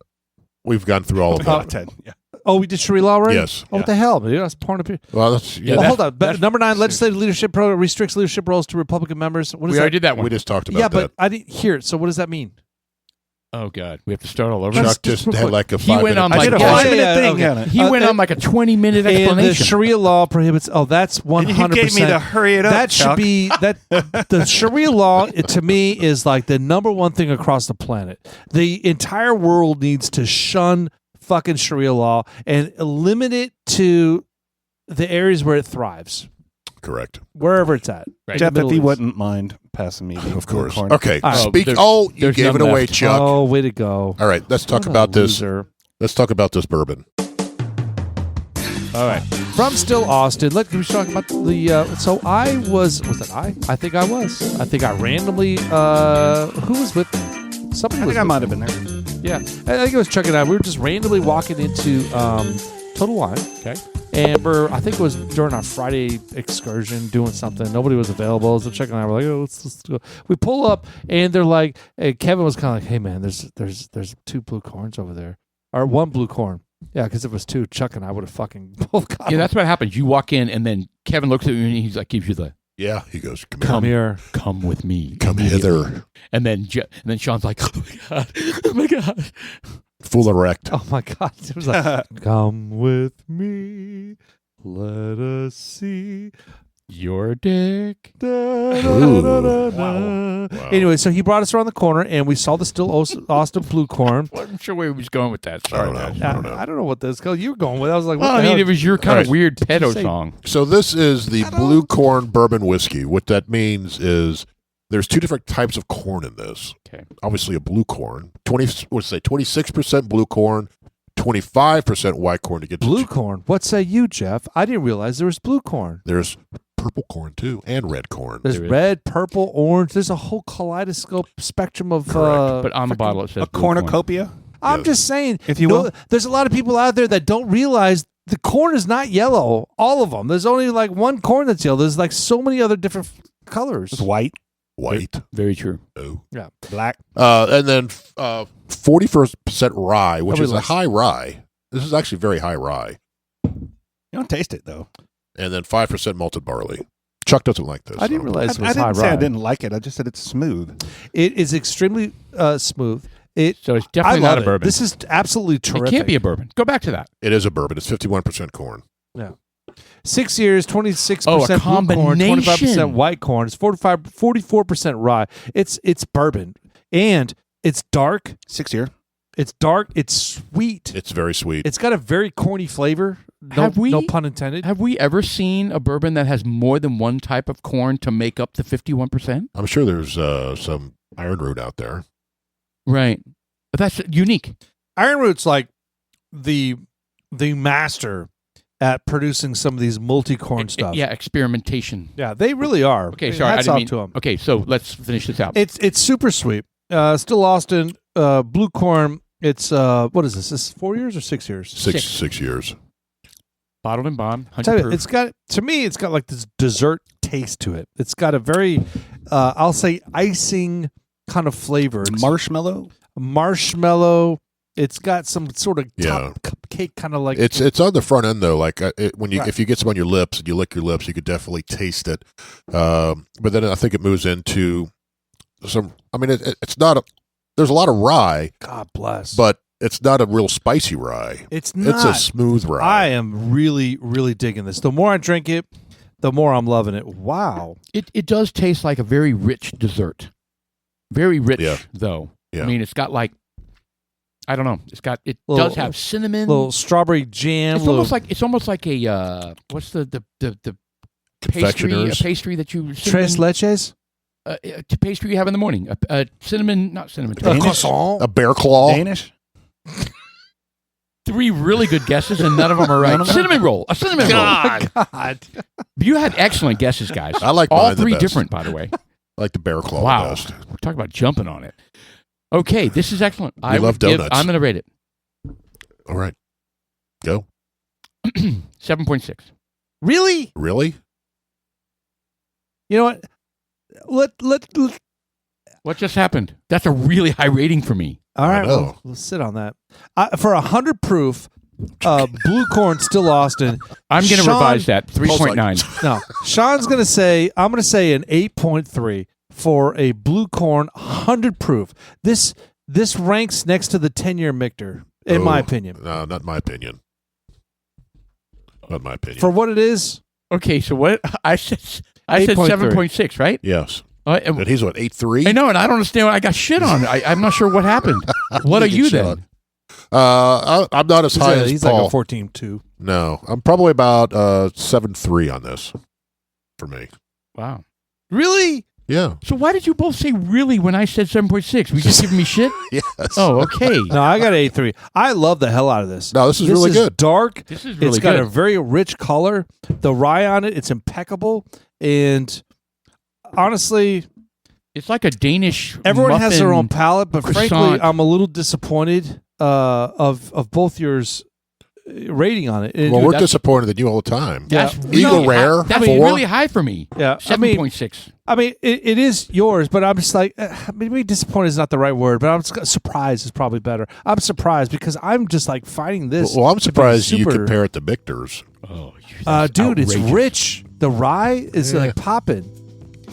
We've gone through all of Top that. 10. Yeah. Oh, we did Sharia law already? Yes. Oh, what the hell, dude? That's porn up here. Well, that's, Yeah, Well, that- hold on. But number 9, legislative leadership program restricts leadership roles to Republican members. What is We that? already did that one. we just talked about Yeah, that. but I didn't hear it. So what does that mean? Oh, God. We have to start all over. Chuck just had like a He 5 went minute. on I like did a Yeah, 5-minute yeah, thing okay. on it. He went on like a 20-minute And the explanation. Sharia law prohibits. Oh, that's 100%. You gave me to hurry it up, That Chuck. should be that. The Sharia law, to me, is like the number one thing across the planet. The entire world needs to shun fucking Sharia law and limit it to the areas where it thrives, Correct. wherever it's at. Right. Jeff, if Middle you East. wouldn't mind passing me the Of course. corn. Okay. All right. Speak. There's- You there's gave it none away, left. Chuck. Oh, way to go! All right. Let's talk What a about this. loser. Let's talk about this bourbon. All right. From Still Austin, let's talk about the. So I was it I? I think I was. I think I randomly. Who was with me? Somebody I was think I with might me. have been there. Yeah, I think it was Chuck and I. We were just randomly walking into Total Wine. Okay. And I think it was during our Friday excursion doing something. Nobody was available. So Chuck and I were like, oh, let's go. We pull up and they're like, hey, Kevin was kind of like, hey, man, there's 2 blue corns over there. Or 1 blue corn. Yeah, because if it was 2, Chuck and I would have fucking both got Yeah, that's what happens. You walk in, and then Kevin looks at you, and he's like, gives you the, Yeah. He goes, come here. come with me. Come hither. And then Sean's like, oh, my God. Oh, my God. Full erect. Oh, my God. It was like, come with me. Let us see. Your dick. Wow. Anyway, so he brought us around the corner, and we saw the Still Austin blue corn. Wasn't sure where he was going with that. Sorry. I don't know. I don't know what this called. You were going with. I was like, what Well, the I mean, hell? it was your kind All of right. weird pedo say? song. So this is the blue corn bourbon whiskey. What that means is there's 2 different types of corn in this. Okay. Obviously, a blue corn. 26% blue corn, 25% white corn to get Blue to. corn. What say you, Jeff? I didn't realize there was blue corn. There's purple corn too, and red corn. There's There is. red, purple, orange. There's a whole kaleidoscope spectrum of. Correct. But on the bottle it says A blue corn. cornucopia? I'm just saying. If you will. There's a lot of people out there that don't realize the corn is not yellow. All of them. There's only like one corn that's yellow. There's like so many other different colors. It's white. White. Very true. Oh. Yeah. Black. And then 40% rye, which is a listen. high rye. This is actually very high rye. You don't taste it, though. And then 5% malted barley. Chuck doesn't like this. I didn't realize it I was high didn't say rye. I didn't like it. I just said it's smooth. It is extremely smooth. So it's I definitely love not a it. bourbon. This is absolutely terrific. It can't be a bourbon. Go back to that. It is a bourbon. It's 51% corn. Yeah. 6 years, 26% Oh, a blue corn, 25% combination. white corn. It's 44% rye. It's bourbon. And it's dark. 6 year. It's dark. It's sweet. It's very sweet. It's got a very corny flavor. No pun intended. Have we ever seen a bourbon that has more than one type of corn to make up the 51%? I'm sure there's some iron root out there. Right. But that's unique. Iron Root's like the master at producing some of these multi-corn stuff. Yeah, experimentation. Yeah, they really are. Okay, sorry. Hats I off didn't to mean, them. Okay, so let's finish this out. It's super sweet. Still Austin, blue corn. It's what is this? Is this 4 years or 6 years? Six years. Bottled and bond, 100 Tell you, proof. it's got like this dessert taste to it. It's got a very, I'll say, icing kind of flavor. It's marshmallow. It's got some sort of cupcake kind of like. It's on the front end though. Like when you Right. if you get some on your lips and you lick your lips, you could definitely taste it. But then I think it moves into some. I mean, it's not. There's a lot of rye, God bless. but it's not a real spicy rye. It's not. It's a smooth rye. I am really, really digging this. The more I drink it, the more I'm loving it. Wow. It does taste like a very rich dessert. Very rich, Yeah. though. Yeah. I mean, it's got like, I don't know. It Little- does have cinnamon. Little strawberry jam. It's almost like a what's the pastry Confectioners. that you Tres leches. pastry you have in the morning. Cinnamon, not cinnamon. Danish? Croissant. A bear claw. Danish. 3 really good guesses and none of them are right. Cinnamon roll. A cinnamon roll. God. You had excellent guesses, guys. I like all mine the 3 best. different, by the way. I like the bear claw. Wow. The best. We're talking about jumping on it. Okay, this is excellent. I love donuts. I'm going to rate it All right. Go. 7.6. Really? Really? You know what? Let What just happened? That's a really high rating for me. all right. I know. Well, let's sit on that. For 100 proof, blue corn still Austin. I'm going to Sean- revise that. 3.9. No, Sean's gonna say I'm gonna say an 8.3 for a blue corn 100 proof. This ranks next to the 10-year Michter, in my opinion. No, not my opinion. Not my opinion. For what it is, Okay, so what? I said 7.6, right? yes. And And he's what, 8.3? I know, and I don't understand. I got shit on. I'm not sure what happened. What are you then? I'm not as high as he's Paul. like a 14.2. No, I'm probably about 7.3 on this for me. Wow. Really? Yeah. So why did you both say really when I said 7.6? Were you just giving me shit? Yes. Oh, okay. No, I got 8.3. I love the hell out of this. No, this is really good. Dark. This is really It's got good. a very rich color. The rye on it, it's impeccable. And honestly, It's like a Danish everyone has their muffin. own palate, but frankly, croissant. I'm a little disappointed of both yours rating on it. And Well, dude, we're that's- disappointed in you all the time. Yeah. That's Eagle really Rare, High. That's 4. really high for me. Yeah, I mean, 7.6. it is yours, but I'm just like, maybe disappointed is not the right word, but I'm just, surprised is probably better. I'm surprised because I'm just like finding this. Well, I'm to be surprised you super- compare it to Michter's. Oh, dude, it's outrageous. rich. The rye is like popping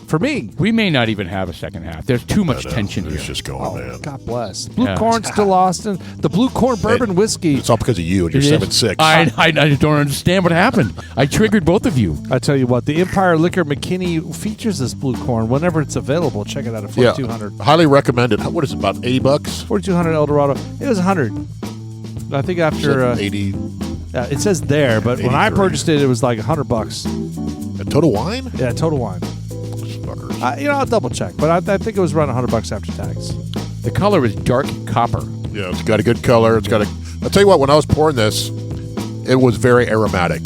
for me. We may not even have a second half. There's too much I know. tension It's here. just going, Oh, man. God bless. Blue Yeah. corn still Austin. The blue corn bourbon whiskey. It's all because of you and your It is. 7.6. I don't understand what happened. I triggered both of you. I tell you what, the Empire Liquor McKinney features this blue corn whenever it's available. Check it out at Yeah. 4,200. Highly recommended. What is it, about $80? 4,200 El-Dorado. It was 100. I think after 80 it says there, but when I 83. purchased it, it was like $100. a total wine? Yeah, total wine. Fuckers. I'll double check, but I think it was around $100 after tax. The color is dark copper. Yeah, it's got a good color. It's got a. I'll tell you what. When I was pouring this, it was very aromatic.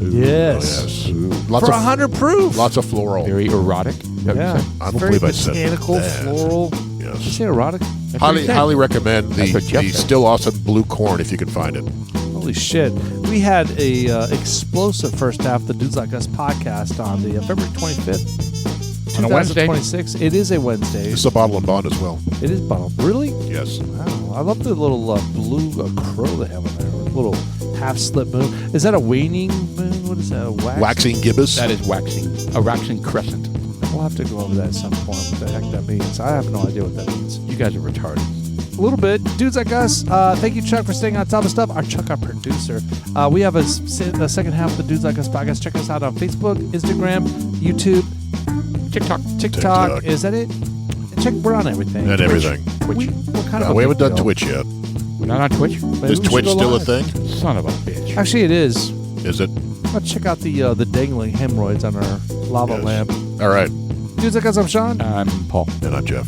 Yes. Lots For of 100 proof. lots of floral. Very erotic. Is that what you Yeah. said? I don't Very believe I said botanical, that. floral. Did you Yes. say erotic? Highly recommend That's what Jeff the said. still awesome blue corn if you can find it. Holy shit. We had a explosive first half of the Dudes Like Us podcast on the February 25th, On a Wednesday. 2026. It is a Wednesday. It's a bottle and bond as well. It is bottled. Really? Yes. Wow. I love the little blue crow they have on there. Little half-slip moon. Is that a waning moon? What is that? A Waxing gibbous. That is a waxing crescent. We'll have to go over that at some point. What the heck that means? I have no idea what that means. You guys are retarded. A little bit. Dudes Like Us. Thank you, Chuck, for staying on top of stuff. Chuck, our producer. We have a second half of the Dudes Like Us podcast. Check us out on Facebook, Instagram, YouTube, TikTok. Is that it? Check. We're on everything. And everything. Twitch. What kind of? We a haven't big done deal? Twitch yet. We're not on Twitch? Maybe Is we should Twitch go still a live. thing? Son of a bitch. Actually, it is. Is it? Let's check out the dangling hemorrhoids on our lava Yes. lamp. All right. Dudes Like Us. I'm Sean. I'm Paul. And I'm Jeff.